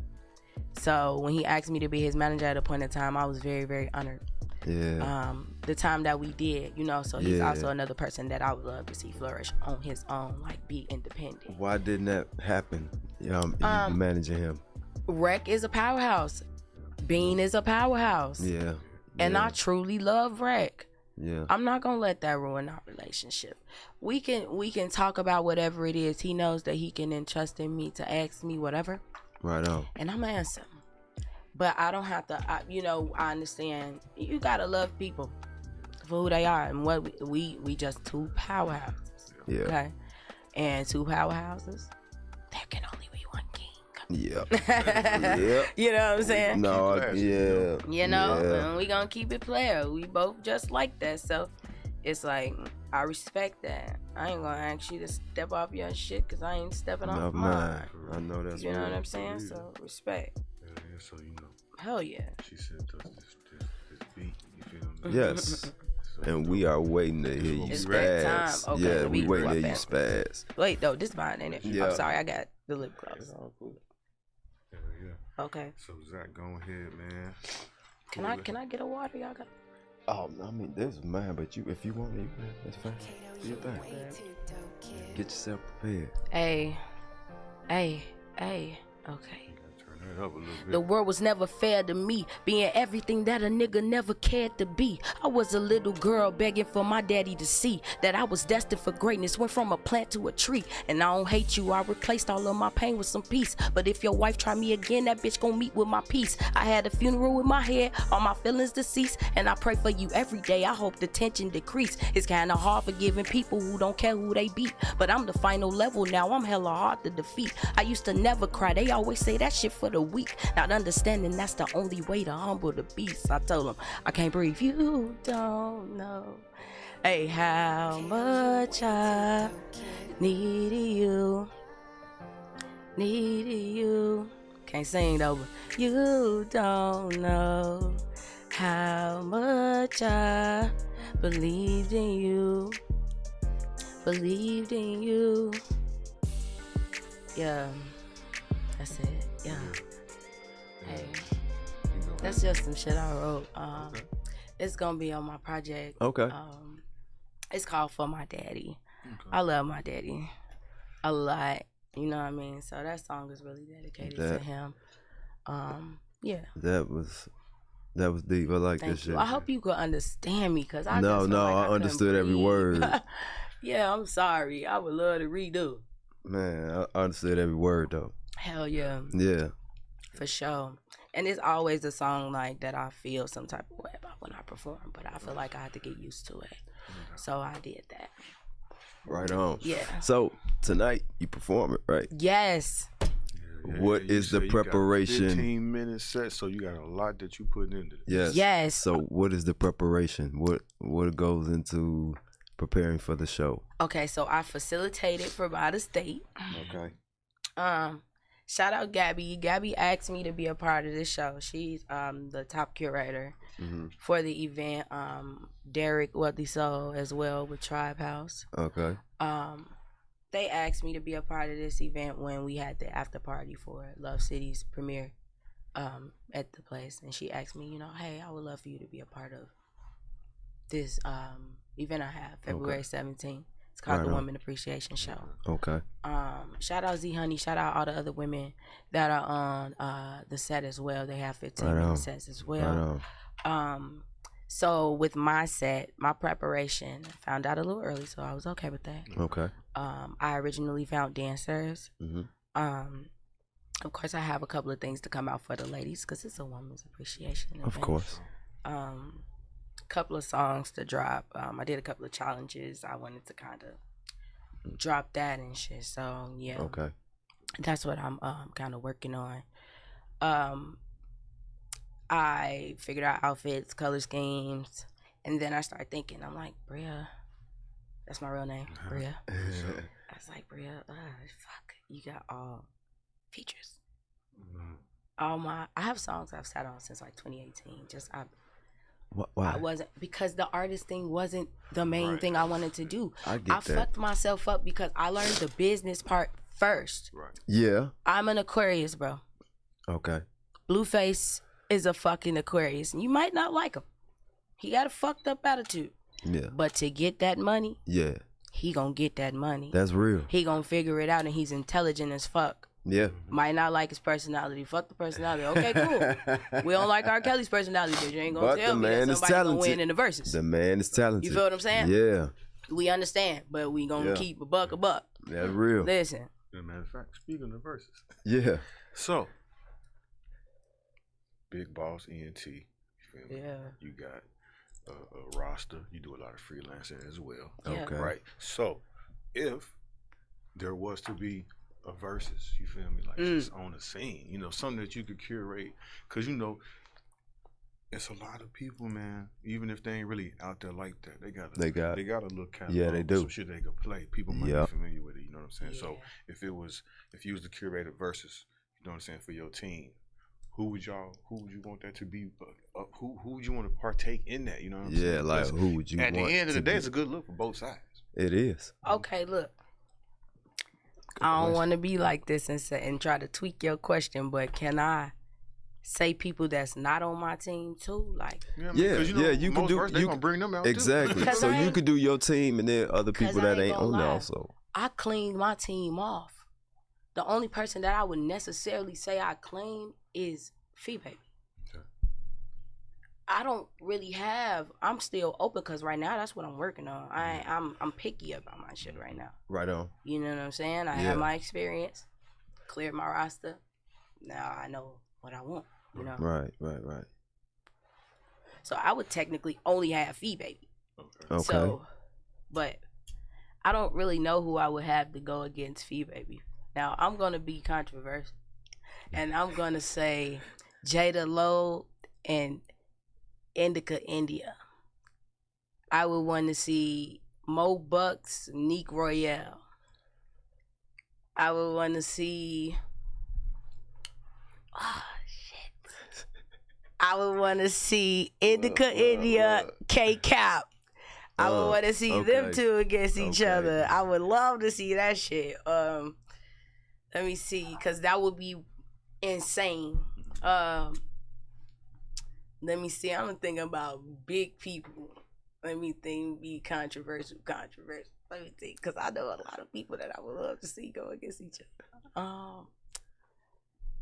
So when he asked me to be his manager at a point in time, I was very, very honored. Yeah. The time that we did, you know, so he's also another person that I would love to see flourish on his own, like be independent. Why didn't that happen? You managing him. Rec is a powerhouse. Beene is a powerhouse. Yeah. And I truly love Rec. Yeah. I'm not gonna let that ruin our relationship. We can talk about whatever it is. He knows that he can entrust in me to ask me whatever. Right on. And I'm gonna answer him. But I don't have to. I understand. You gotta love people for who they are, and what we just 2 powerhouses. Yeah. Okay. And 2 powerhouses, there can only be one king. Yeah. Yeah. You know what I'm saying? No. Yeah. You know, Yeah. and we gonna keep it player. We both just like that. So it's like, I respect that. I ain't gonna ask you to step off your shit because I ain't stepping off mine. I know that's You know right. what I'm saying? So respect. Yeah, so, you know, Hell yeah. she sent us this beat, you feel me? Yes. And we are waiting to hear you It's break time. spaz. Okay, Yeah, let we me waiting to go hear you up spaz. Wait, though, this mine, ain't it? Yeah. I'm sorry, I got the lip gloss. Yeah. Okay. So, Zach, go ahead, man. Can I get a water, y'all got? Oh, I mean, this is mine, but if you want it, that's fine. Do your thing. Get yourself prepared. Hey. Okay. Turn that up a little bit. The world was never fair to me, being everything that a nigga never cared to be. I was a little girl begging for my daddy to see that I was destined for greatness, went from a plant to a tree. And I don't hate you, I replaced all of my pain with some peace. But if your wife try me again, that bitch gon' meet with my peace. I had a funeral with my head, all my feelings deceased, and I pray for you every day. I hope the tension decrease. It's kinda hard forgiving people who don't care who they beat, but I'm the final level now, I'm hella hard to defeat. I used to never cry, they always say that shit for the weak, not understanding that's the only way to humble the beast. I told them, I can't breathe, you don't know, hey, how much I needed you. Can't sing though, but you don't know how much I believed in you. Yeah, that's it. Yeah. Hey, that's just some shit I wrote. It's gonna be on my project. Okay. It's called For My Daddy. Okay. I love my daddy a lot. You know what I mean? So that song is really dedicated to him. Yeah. That was deep. I like Thank this shit. I hope you could understand me, cause I I understood every word. Yeah, I'm sorry. I would love to redo. Man, I understood every word though. Hell yeah. Yeah. For sure. And it's always a song like that I feel some type of way about when I perform, but I feel like I had to get used to it. So I did that. Right on. Yeah. So tonight you perform it, right? Yes. What is the preparation? 15-minute set, so you got a lot that you put into this. Yes. So what is the preparation? What goes into preparing for the show? Okay, so I facilitated for by the state. Okay. Shout out Gabby. Gabby asked me to be a part of this show. She's the top curator for the event. Derek Wealthy Soul as well with Tribe House. Okay. They asked me to be a part of this event when we had the after party for Love City's premiere at the place, and she asked me, hey, I would love for you to be a part of this event I have February 17th. It's called the Women Appreciation Show. Okay. Shout out Z Honey. Shout out all the other women that are on the set as well. They have 15-minute sets as well. So with my set, my preparation, I found out a little early, so I was okay with that. Okay. I originally found dancers. Of course, I have a couple of things to come out for the ladies because it's a women's appreciation event. Of course. Couple of songs to drop. I did a couple of challenges. I wanted to kind of drop that and shit. So yeah. Okay. That's what I'm kind of working on. I figured out outfits, color schemes, and then I started thinking. I'm like, Bria, that's my real name, Bria. I was like, Bria, fuck, you got all features. I have songs I've sat on since like 2018. Why? I wasn't, because the artist thing wasn't the main thing I wanted to do. I fucked myself up because I learned the business part first. Right. Yeah. I'm an Aquarius, bro. Okay. Blueface is a fucking Aquarius, and you might not like him. He got a fucked up attitude. Yeah. But to get that money, yeah, he gonna get that money. That's real. He gonna figure it out, and he's intelligent as fuck. Yeah. Might not like his personality. Fuck the personality. Okay, cool. We don't like R. Kelly's personality, but you ain't gonna tell me that somebody gonna win in the verses. The man is talented. You feel what I'm saying? Yeah. We understand, but we gonna keep a buck. That's real. Listen. As a matter of fact, speaking of verses. Yeah. So, Big Boss ENT. You feel me? Yeah. You got a roster. You do a lot of freelancing as well. Yeah. Okay. Right. So, if there was to be a versus, you feel me, like just on the scene, something that you could curate, because it's a lot of people, man. Even if they ain't really out there like that, they got a little catalog. Yeah, they do. Some shit they could play. People might be familiar with it. You know what I'm saying? Yeah. So if you was the curator versus, you know what I'm saying, for your team, who would you want that to be? Who would you want to partake in that? You know what I'm saying? Yeah, like who would you want? At the end of the day, it's a good look for both sides. It is. Okay, look. I don't want to be like this and try to tweak your question, but can I say people that's not on my team too? Like, you can do. You gonna bring them out exactly. too. So you could do your team, and then other people that ain't on there also. I cleaned my team off. the only person that I would necessarily say I claim is Fee Baby. Okay. I don't really have. I'm still open because right now that's what I'm working on. I'm picky about my shit right now. Right on. You know what I'm saying? I have my experience, cleared my roster. Now I know what I want. You know. Right. So I would technically only have Fee Baby. Okay. So, but I don't really know who I would have to go against Fee Baby. Now I'm gonna be controversial, and I'm gonna say Jada Lowe and Indica India. I would want to see Mo Bucks, Neek Royale. I would want to see. I would want to see Indica India, K Cap. I would want to see them two against each other. I would love to see that shit. Let me see, because that would be insane. Let me see. I'm thinking about big people. Let me think. Be controversial. Let me think, because I know a lot of people that I would love to see go against each other.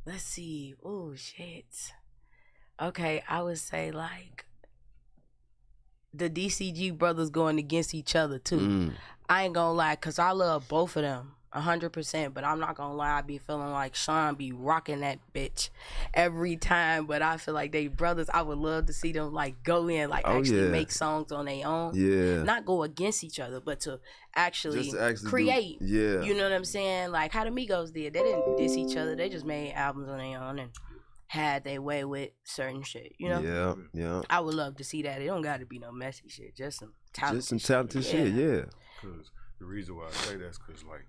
Let's see. Oh shit. Okay, I would say like the DCG brothers going against each other too. I ain't gonna lie, cause I love both of them 100%, but I'm not gonna lie, I be feeling like Sean be rocking that bitch every time. But I feel like they brothers, I would love to see them like go in, like actually make songs on their own. Yeah. Not go against each other, but to actually create. You know what I'm saying? Like how the Migos did. They didn't diss each other. They just made albums on their own and had their way with certain shit, you know? Yeah. I would love to see that. It don't got to be no messy shit. Just some talented shit. Yeah. Because the reason why I say that's because, like,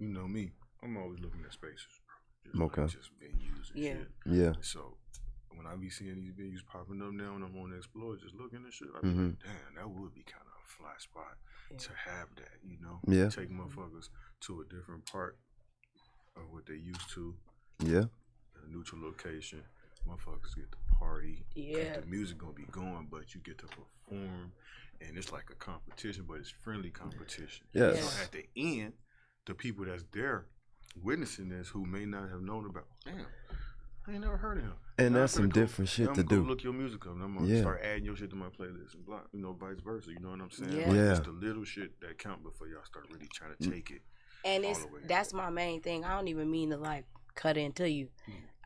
you know me, I'm always looking at spaces, bro. Just venues and shit. Yeah. So when I be seeing these venues popping up now and I'm on the Explore, just looking at shit, I be like, damn, that would be kind of a fly spot to have that, you know? Yeah. Take motherfuckers to a different part of what they used to. Yeah. A neutral location, motherfuckers get to party. Yeah, the music gonna be going, but you get to perform, and it's like a competition, but it's friendly competition. Yeah. So at the end, the people that's there witnessing this who may not have known about, damn, I ain't never heard of him. And that's some different shit to do. Look your music up, and I'm gonna start adding your shit to my playlist and block, you know, vice versa. You know what I'm saying? Yeah. It's the little shit that count before y'all start really trying to take it. And that's my main thing. I don't even mean to like cut into you.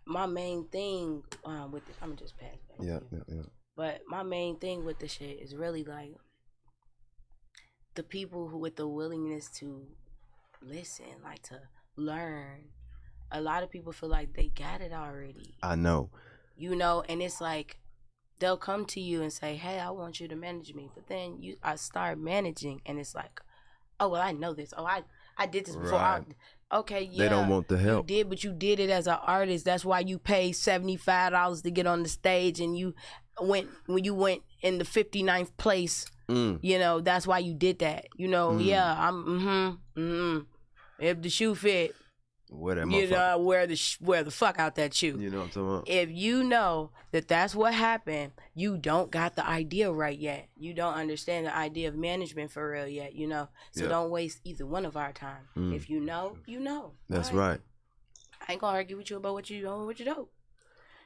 My main thing with this, I'm just pass back. Yeah. But my main thing with the shit is really like the people who with the willingness to listen, like to learn. A lot of people feel like they got it already. I know. You know, and it's like they'll come to you and say, "Hey, I want you to manage me," but then I start managing, and it's like, "Oh, well, I know this. Oh, I did this before." Right. Okay, yeah. They don't want the help. You did, but you did it as an artist. That's why you paid $75 to get on the stage, and when you went in the 59th place, you know, that's why you did that. You know, if the shoe fit, you know, wear the fuck out that shoe. You know what I'm talking about? If you know that that's what happened, you don't got the idea right yet. You don't understand the idea of management for real yet, you know. So don't waste either one of our time. If you know, you know. That's right. I ain't gonna argue with you about what you know and what you don't.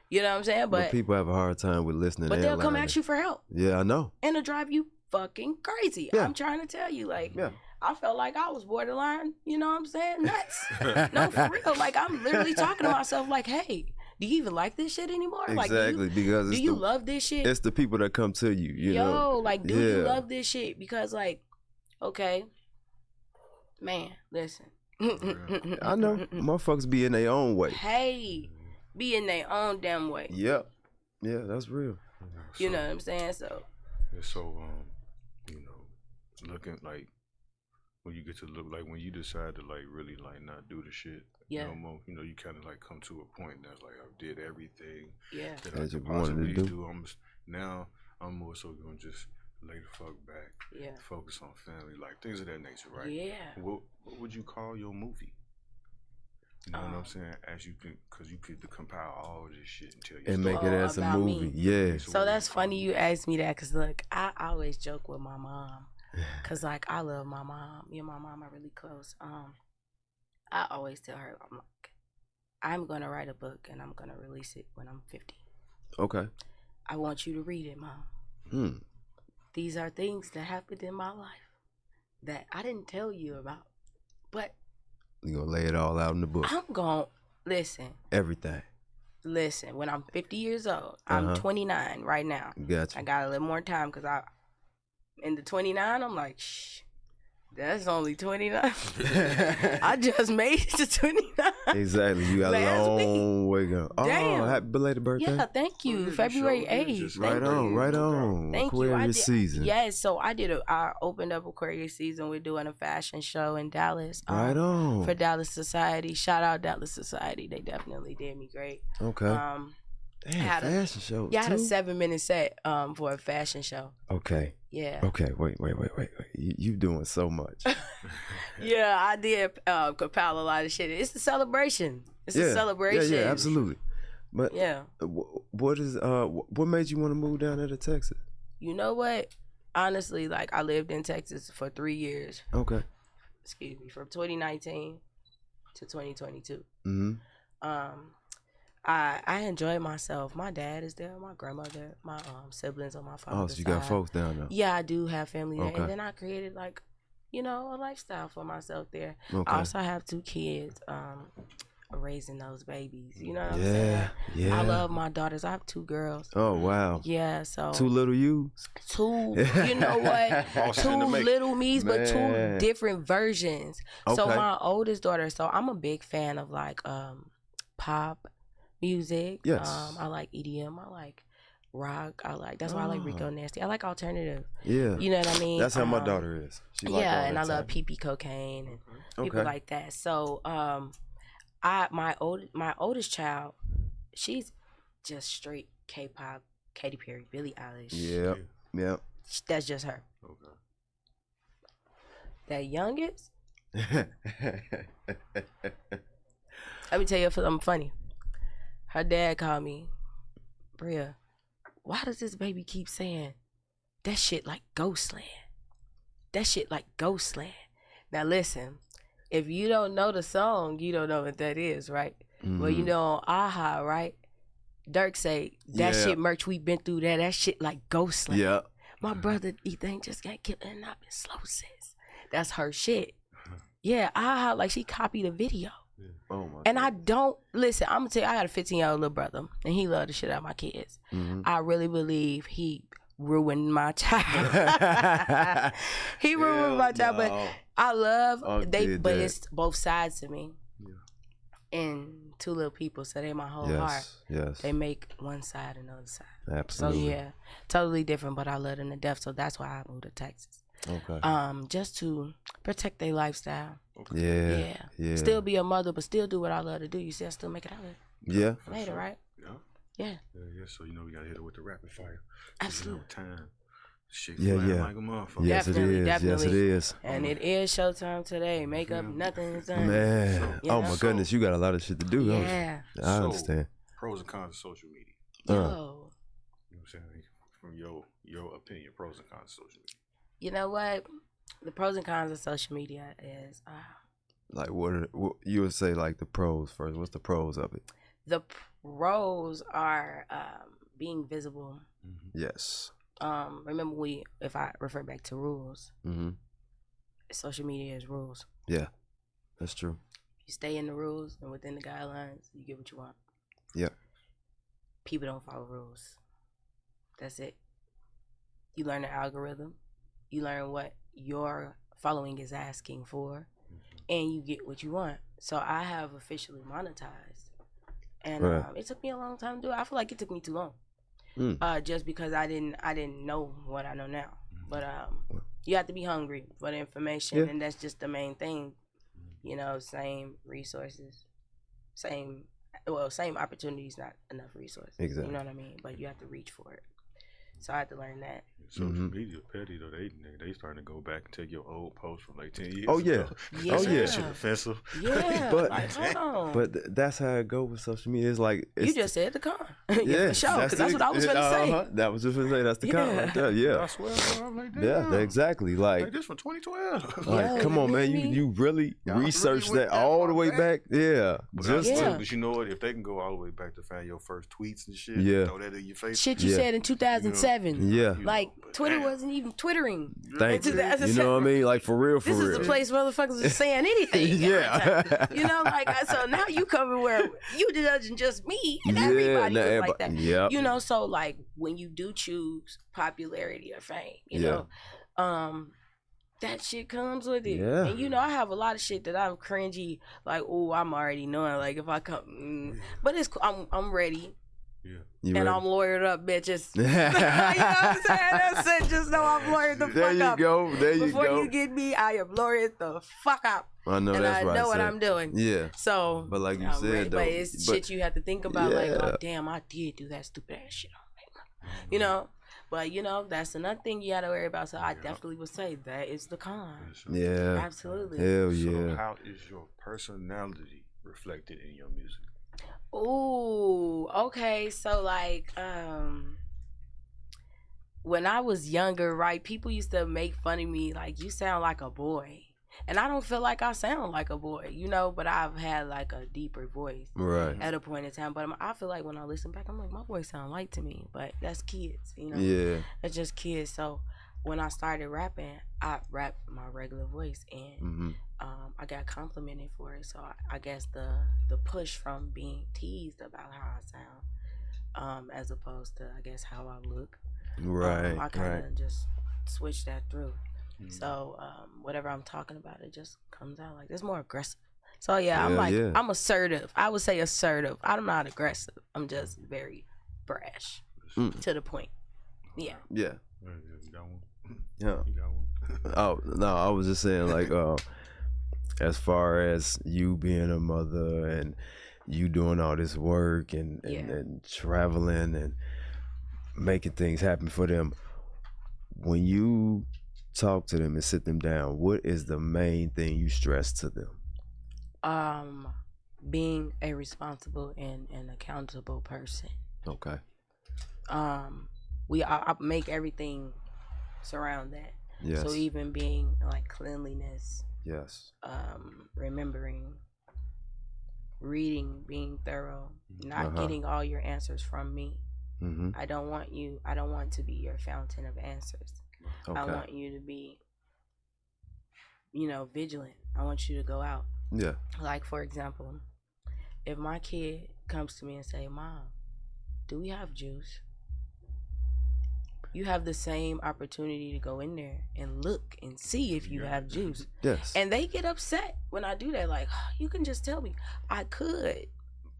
You know what I'm saying? But people have a hard time with listening. But they'll come at you for help. Yeah, I know. And it'll drive you fucking crazy. Yeah. I'm trying to tell you, like, I felt like I was borderline, you know what I'm saying? Nuts. No, for real. Like, I'm literally talking to myself like, hey, do you even like this shit anymore? Exactly, like, because do you love this shit? It's the people that come to you, you know? Like, do you love this shit? Because, like, okay, man, listen. I know. Motherfuckers be in their own way. Hey, be in their own damn way. Yep. Yeah, that's real. You know what I'm saying? So, you know, looking like, when you get to look like when you decide to like really like not do the shit no more, you know, you kind of like come to a point that's like I did everything that I could possibly do. I'm more so gonna just lay the fuck back, focus on family, like things of that nature, right? Yeah. What would you call your movie? You know what I'm saying? As you can, because you could compile all this shit and tell you and make it as a movie. Yeah. So that's funny you asked me that, because look, I always joke with my mom. Cause like I love my mom. Me and my mom are really close. I always tell her, I'm like, I'm gonna write a book and I'm gonna release it when I'm 50. Okay. I want you to read it, Mom. These are things that happened in my life that I didn't tell you about, but You gonna lay it all out in the book. I'm gonna listen. Everything. Listen, when I'm 50 years old, I'm 29 right now. Gotcha. I got a little more time because in the 29, I'm like, shh, that's only 29. I just made it to 29. Exactly. You got a long way to go. Damn. Oh, happy belated birthday. Yeah, thank you. February 8th. Right on, right on. Thank you. Aquarius season. Yes, so I opened up Aquarius season. We're doing a fashion show in Dallas. Right on. For Dallas Society. Shout out Dallas Society. They definitely did me great. Okay. Damn, fashion show. Yeah, I had a 7-minute set for a fashion show. Okay. Yeah. Okay, wait. You doing so much. Yeah, I did compile a lot of shit. It's a celebration. It's a celebration. Yeah, absolutely. But yeah. What made you want to move down there to Texas? You know what? Honestly, like I lived in Texas for 3 years. Okay. Excuse me, from 2019 to 2022. I enjoy myself. My dad is there, my grandmother, my siblings on my father's Oh, so you side. got folks down there. Yeah, I do have family there. Okay. And then I created like, a lifestyle for myself there. Okay. I also have 2 kids, raising those babies. You know what I'm saying? Yeah. I love my daughters. I have 2 girls. Oh, wow. Yeah, so 2 little you? 2, you know what? 2 little me's, but 2 different versions. Okay. So my oldest daughter, so I'm a big fan of like pop music. Yes. I like EDM. I like rock. That's why I like Rico Nasty. I like alternative. Yeah. You know what I mean? That's how my daughter is. She like all and that I love type. PP Cocaine and people like that. So my oldest child, she's just straight K-pop, Katy Perry, Billie Eilish. Yep. That's just her. Okay. That youngest, let me tell you something funny. Her dad called me, Bria, why does this baby keep saying that shit like Ghostland? That shit like Ghostland. Now listen, if you don't know the song, you don't know what that is, right? Well, you know, Aha, right? Dirk say, that shit merch, we been through that. That shit like Ghostland. Yeah. My brother, Ethan just got killed and I've been slow since. That's her shit. Yeah, Aha, like she copied a video. Oh my and God. I don't listen. I'm gonna tell you, I got a 15-year-old little brother, and he loved the shit out of my kids. I really believe he ruined my child. He ruined my child, but I love but it's both sides of me. And 2 little people, so they my whole heart. Yes. They make one side and the other side. Absolutely. So yeah, totally different. But I love them to death. So that's why I moved to Texas. Okay. Just to protect their lifestyle. Yeah. Still be a mother, but still do what I love to do. You see, I still make it out Yeah. later, right? Yeah. So we gotta hit it with the rapid fire. Absolutely. Time. Shit Yeah. like a motherfucker. Yes, Definitely. Yes, it is. And it is showtime today. Makeup, nothing is done. Man. You Oh know? my goodness, you got a lot of shit to do, don't you? Yeah. I understand. Pros and cons of social media. Yo. You know what I'm saying? From your opinion, pros and cons of social media. You know what? The pros and cons of social media is Like what you would say, like the pros first. What's the pros of it? the pros are being visible. Yes. Remember if I refer back to rules, social media is rules. Yeah, that's true. You stay in the rules and within the guidelines, you get what you want. Yeah. People don't follow rules. That's it. You learn the algorithm. You learn what your following is asking for, and you get what you want. So I have officially monetized, and it took me a long time to do it. I feel like it took me too long, just because I didn't know what I know now. But you have to be hungry for the information, and that's just the main thing. You know, same resources, same opportunities, not enough resources. Exactly. You know what I mean? But you have to reach for it. So I had to learn that. Social media petty though. They starting to go back and take your old post from like 10 years Oh yeah. ago. Yeah. Oh yeah. Shit offensive. Yeah, But- like, hold on. But that's how it goes with social media. It's like You just said the con. yeah, for sure, because that's what I was gonna say. That was just gonna say. That's the con right there. I Yeah, swear, bro, I'm like, yeah, damn. exactly. Like this from 2012. Like, Yeah, come on, you man. feel me? You really Y'all really researched went that that all far the way back? Yeah. But, Just Yeah. but you know what? If they can go all the way back to find your first tweets and shit, Yeah. throw that in your face. Shit you Yeah. said in 2007. yeah. You Like, know, but Twitter damn. wasn't even Twittering. Thank you. in 2007. You know what I mean? Like for real, for This real. is the place motherfuckers are saying anything. Yeah. You know, like, so now you coming where you judging just me and Yeah, everybody now was like everybody- that. yep. You know, so like when you do choose popularity or fame, you Yeah. know, that shit comes with it. Yeah. And you know, I have a lot of shit that I'm cringy, like, oh, I'm already knowing, like if I come, but it's I'm ready. Yeah. You And ready? I'm lawyered up, bitches. You know what I'm saying? That's it. Just know I'm lawyered the There fuck you up. go. There you Before go. you get me, I am lawyered the fuck up. I know and that's I right. know what son. I'm doing. Yeah. So, But like you I'm said, ready. though, but it's but- shit you have to think about. Like, Yeah. oh damn, I did do that stupid ass shit on me. You know. But you know, that's another thing you got to worry about. So I definitely would say that is the con. Yeah. Absolutely. Hell So yeah. how is your personality reflected in your music? Ooh, okay. So like, when I was younger, right, people used to make fun of me, like, you sound like a boy. And I don't feel like I sound like a boy, you know, but I've had like a deeper voice Right. at a point in time. But I feel like when I listen back, I'm like, my voice sound light to me, but that's kids, you know. Yeah. It's just kids. So when I started rapping, I rapped my regular voice, and Mm-hmm. I got complimented for it. So I guess the push from being teased about how I sound, as opposed to I guess how I look, Right. I kind Right. of just switched that through. So whatever I'm talking about, it just comes out like it's more aggressive. So yeah, I'm Hell like yeah. I'm assertive. I would say assertive. I'm not aggressive. I'm just very brash, to the point. Yeah. Yeah. You got one? Yeah. You got one? Oh no, I was just saying like as far as you being a mother and you doing all this work and traveling and making things happen for them, when you talk to them and sit them down, what is the main thing you stress to them? Being a responsible and accountable person. Okay. I make everything surround that. Yes. So even being like cleanliness, Yes. remembering, reading, being thorough, not Uh-huh. getting all your answers from me. Mm-hmm. I don't want to be your fountain of answers. Okay. I want you to be, vigilant. I want you to go out. Yeah. Like, for example, if my kid comes to me and say, Mom, do we have juice? You have the same opportunity to go in there and look and see if you have juice. Yes. And they get upset when I do that. Like, you can just tell me. I could,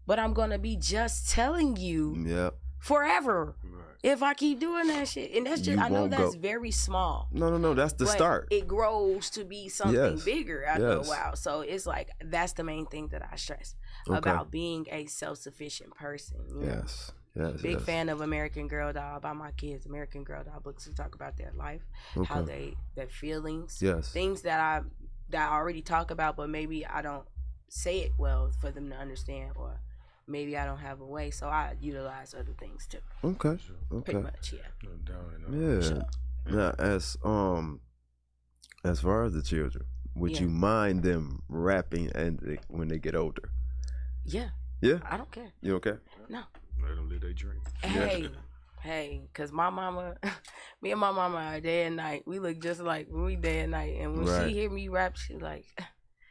but I'm going to be just telling you Yep. forever Right. if I keep doing that shit. And that's just, You I know won't that's go. very small. No. That's the But start. it grows to be something Yes. bigger after a Yes. while. So it's like that's the main thing that I stress about being a self-sufficient person. You know? Yes. Yes. Big yes. fan of American Girl Doll, about my kids. American Girl Doll books to talk about their life, how their feelings, Yes. things that I already talk about, but maybe I don't say it well for them to understand, or maybe I don't have a way, so I utilize other things too. Okay. Pretty Okay. much, yeah. No doubt. Yeah. Sure. Now, as far as the children, would Yeah. you mind them rapping when they get older? Yeah. Yeah. I don't care. You okay? No. Let them live their dream. Hey, cause my mama, me and my mama are day and night. We look just like when we day and night. And when Right. she hear me rap, she like,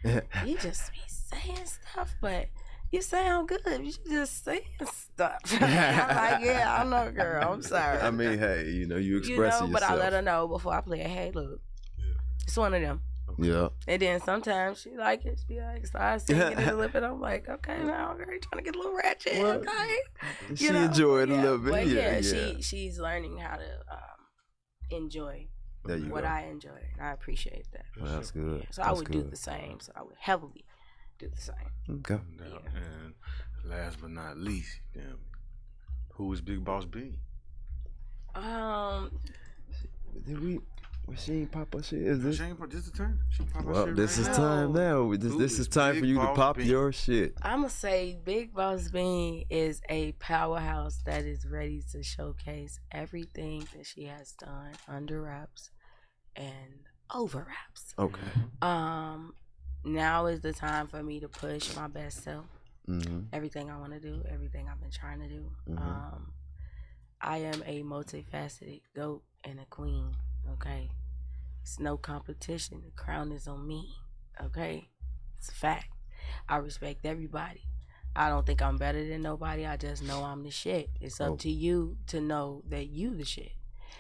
you just be saying stuff, but you sound good. You just saying stuff. I'm like, yeah, I know, girl. I'm sorry. I mean, hey, you expressing but I yourself. let her know before I play it. Hey, look, it's one of them. Yeah. And then sometimes she like it. She be like, start singing it a little bit. I'm like, okay, now girl, you trying to get a little ratchet, Well, okay? She enjoy it a little bit. But Yeah. she's learning how to enjoy There you what go. I enjoy, and I appreciate that. Well, that's good. So I would do the same. So I would heavily do the same. Okay. No doubt. And last but not least, who is Big Boss Beene? Did we? Well, she ain't pop her shit. Is this? She ain't pop. This is the time. She pop her Well, shit this right is now. time now. This is time for Big you to Boss pop Beene. your shit. I'm gonna say Big Boss Beene is a powerhouse that is ready to showcase everything that she has done under wraps and over wraps. Okay. Now is the time for me to push my best self. Mm-hmm. Everything I want to do, everything I've been trying to do. Mm-hmm. I am a multifaceted goat and a queen. Okay, it's no competition. The crown is on me. Okay, it's a fact. I respect everybody. I don't think I'm better than nobody. I just know I'm the shit. It's up to you to know that you the shit.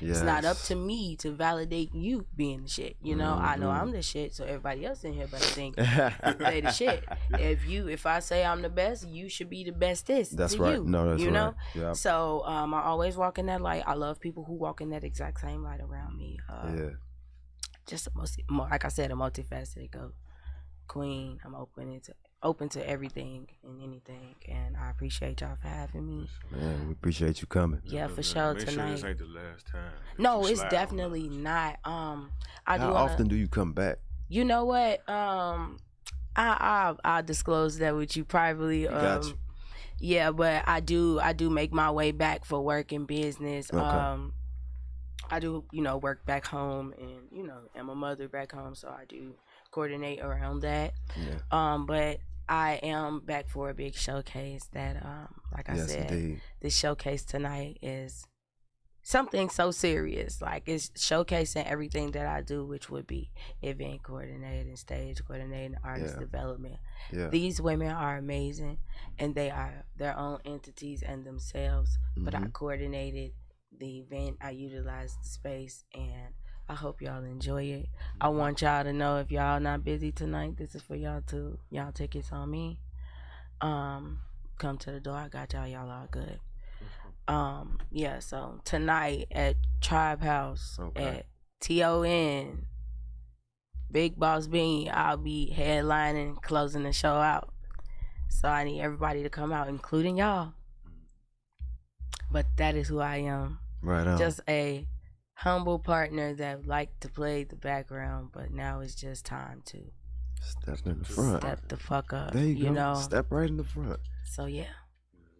Yes. It's not up to me to validate you being the shit. You know, I know I'm the shit, so everybody else in here better think they the shit. If I say I'm the best, you should be the bestest. That's to right. You, no, that's you right. know? Yeah. So I always walk in that light. I love people who walk in that exact same light around me. Yeah. Just like I said, a multifaceted queen. I'm open to everything and anything, and I appreciate y'all for having me. Man, we appreciate you coming. Yeah, for sure. Make tonight. Sure this ain't the last time. No, it's definitely not. How often do you come back? You know what? I'll disclose that with you privately. Got you. Yeah, but I do make my way back for work and business. Okay. I do, work back home, and I'm a mother back home, so I do coordinate around that. Yeah. But I am back for a big showcase that, like I said, indeed. This showcase tonight is something so serious. Like, it's showcasing everything that I do, which would be event coordinating, stage coordinating, artist development. Yeah. These women are amazing, and they are their own entities and themselves, but I coordinated the event, I utilized the space, and I hope y'all enjoy it. I want y'all to know, if y'all not busy tonight, this is for y'all too. Y'all tickets on me. Come to the door. I got y'all. Y'all all good. Yeah, so tonight at Tribe House at TON, Big Boss Beene, I'll be headlining, closing the show out. So I need everybody to come out, including y'all. But that is who I am. Right on. Just a humble partner that liked to play the background, but now it's just time to step in the front. Step the fuck up. There you go. Know? Step right in the front. So yeah.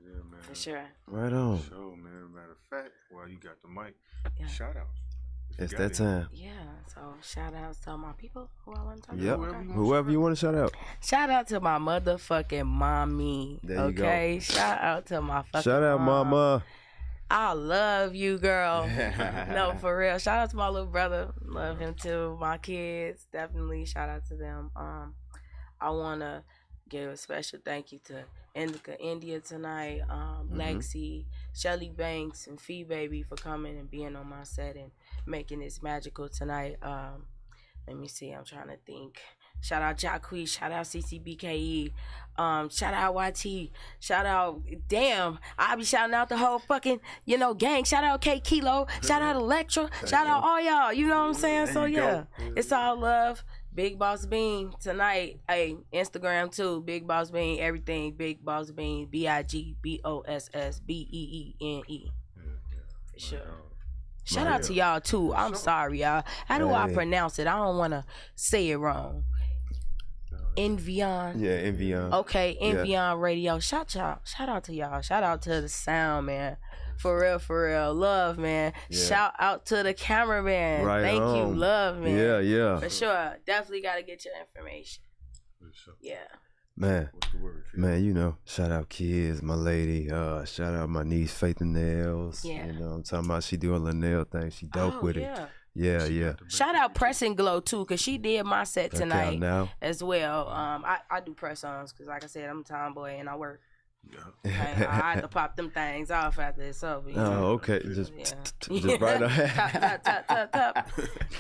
Yeah, man. For sure. Right on. So, man, matter of fact, while you got the mic, yeah. Shout outs. It's that time. Yeah, so shout outs to all my people who I want to talk yep. about. Okay. Whoever you want to shout out. Shout out to my motherfucking mommy. There you go. Shout out to my fucking shout out, mom. mama. I love you, girl. No, for real. Shout out to my little brother. Love him too. My kids, definitely shout out to them. I want to give a special thank you to Indica India tonight, Lexi, Shelly Banks, and Fee Baby for coming and being on my set and making this magical tonight. Let me see. I'm trying to think. Shout out Jacquees. Shout out CCBKE. Shout out YT. Shout out, I'll be shouting out the whole fucking, gang. Shout out K Kilo. Shout out Electra. Shout out all y'all. You know what I'm saying? So yeah, it's all love. Big Boss Beene tonight. Hey, Instagram too. Big Boss Beene. Everything. Big Boss Beene. BIGBOSSBEENE. For sure. Shout out to y'all too. I'm sorry, y'all. How do I pronounce it? I don't want to say it wrong. Envion. Yeah, Envion. Okay, Envion Radio. Shout out to y'all. Shout out to the sound, man. For real. Love, man. Yeah. Shout out to the cameraman. Right Thank on. you, love, man. Yeah. For sure. Definitely got to get your information. Yeah. Man. What's the word? Man, shout out kids, my lady. Shout out my niece, Faith and Nails. Yeah. I'm talking about she doing the nail thing. She dope with it. Yeah. Shout out Press and Glow too, cause she did my set tonight as well. I do press ons, cause like I said, I'm a tomboy and I work. Yeah. I had to pop them things off after it's over. Okay. Just right on. Top.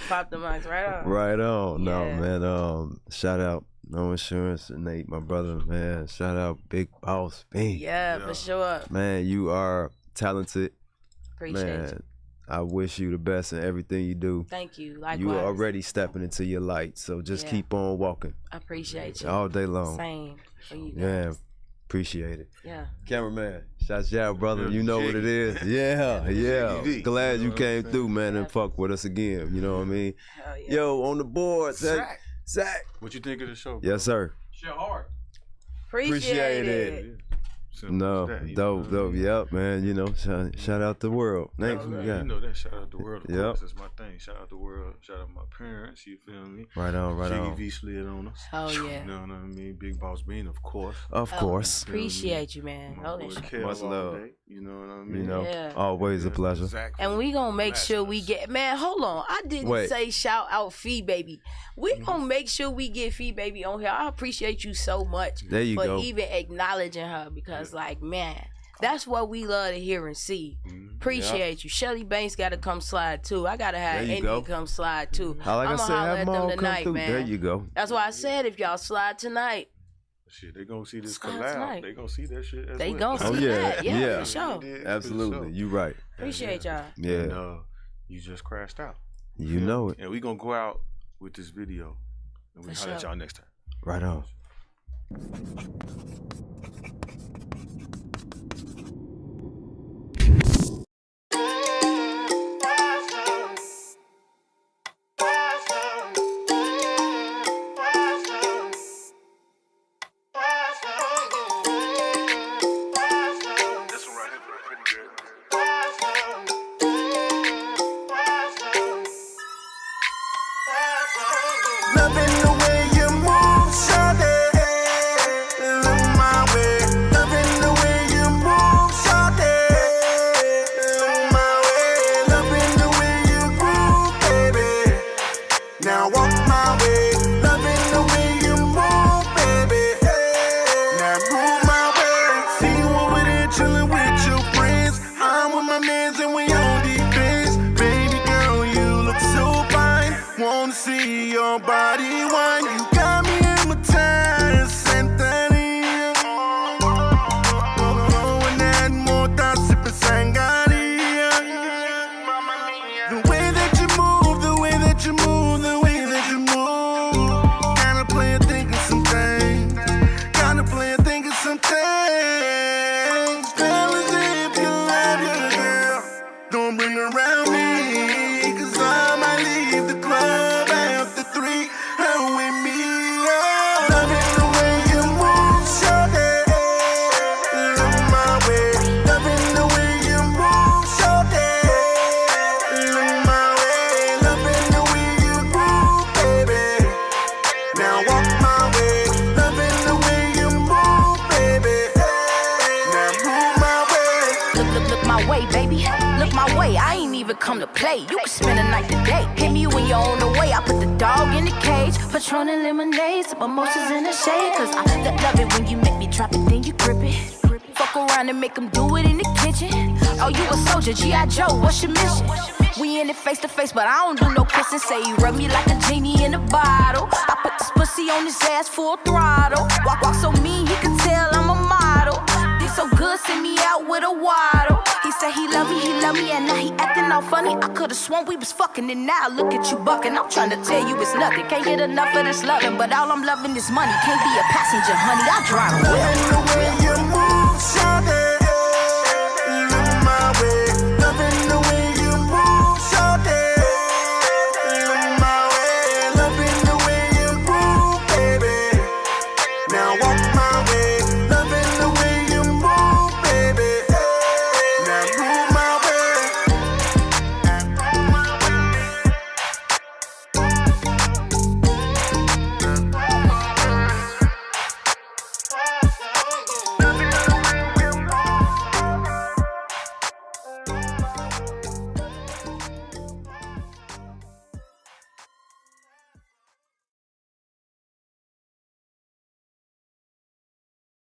Pop the mics right on. Right on. No, man. Shout out No Insurance, Nate, my brother, man. Shout out Big Boss Beene. Yeah, for sure. Man, you are talented. Appreciate you. I wish you the best in everything you do. Thank you. Likewise. You are already stepping into your light, so just keep on walking. I appreciate you. All day long. Same for you guys. Yeah, appreciate it. Yeah. Cameraman, Shout out, brother. You know what it is. Yeah. Glad you came through, man, and fuck with us again. You know what I mean? Hell yeah. Yo, on the board, Zach. What you think of the show, bro? Yes, sir. Shit hard. Appreciate it. No, dope. Yep, man. You know, shout out the world. Thanks, you know that. Shout out the world. Of course, that's my thing. Shout out the world. Shout out my parents. You feel me? Right on. JV slid on us. Oh yeah. You know what I mean? Big Boss Beene, of course. Of course. Appreciate you, man. Much love. You know what I mean? You know, always a pleasure. Exactly. And we gonna make sure we get, man, hold on. I didn't say shout out Fee Baby. We gonna make sure we get Fee Baby on here. I appreciate you so much for even acknowledging her because like, man, that's what we love to hear and see. Appreciate you. Shelly Banks gotta come slide too. I gotta have Indy come slide too. Like I said, have them tonight, come man. There you go. That's why I said if y'all slide tonight. Shit, they gonna see this collab. They gonna see that shit as they well. Gonna see that. Yeah, for sure. Absolutely. You right. Appreciate y'all. Yeah. And, you just crashed out. You know it. And we gonna go out with this video. And we'll holler at y'all next time. Right on. Loving the way you move, shawty. Look my way. Loving the way you move, shawty. Look my way. Loving the way you groove, baby. Now walk my way. Loving the way you move, baby. Now move my way. See you over there chilling with your friends. I'm with my mans and we on defense. Baby girl, you look so fine. Wanna see your body wine. You got me hypnotized, Anthony. And that more than sipping Sangaria. The way that you move, the way that you move, the way that you move. Gotta play and think of some things. Gotta play and think of some things. Fellas, if you love your girl, don't bring her around me. 'Cause I might leave the club after 3 and with me. Loving the way you move, shawty. Look my way. Loving the way you move, shawty. Look my way. Loving the way you groove, baby. Now walk my way. Loving the way you move, baby. Now move my way. Look my way, baby. Look my way. I ain't even come to play. You can spend the night today. Hit me when you're on the way. I put the dog in the cage. Patron and lemonade. Some emotions in the shade. 'Cause I love it when you make me drop it, then you grip it. Fuck around and make them do it in the kitchen. Oh, you a soldier, G.I. Joe, what's your mission? We in it face to face, but I don't do no kissing. Say you rub me like a genie in a bottle. I put this pussy on his ass full throttle. Walk so mean, he can tell I'm a model. Did so good, send me out with a waddle. He said he love me, and now he acting all funny. I could've sworn we was fucking, and now look at you bucking. I'm trying to tell you it's nothing. Can't get enough of this loving, but all I'm loving is money. Can't be a passenger, honey. I drive a whip.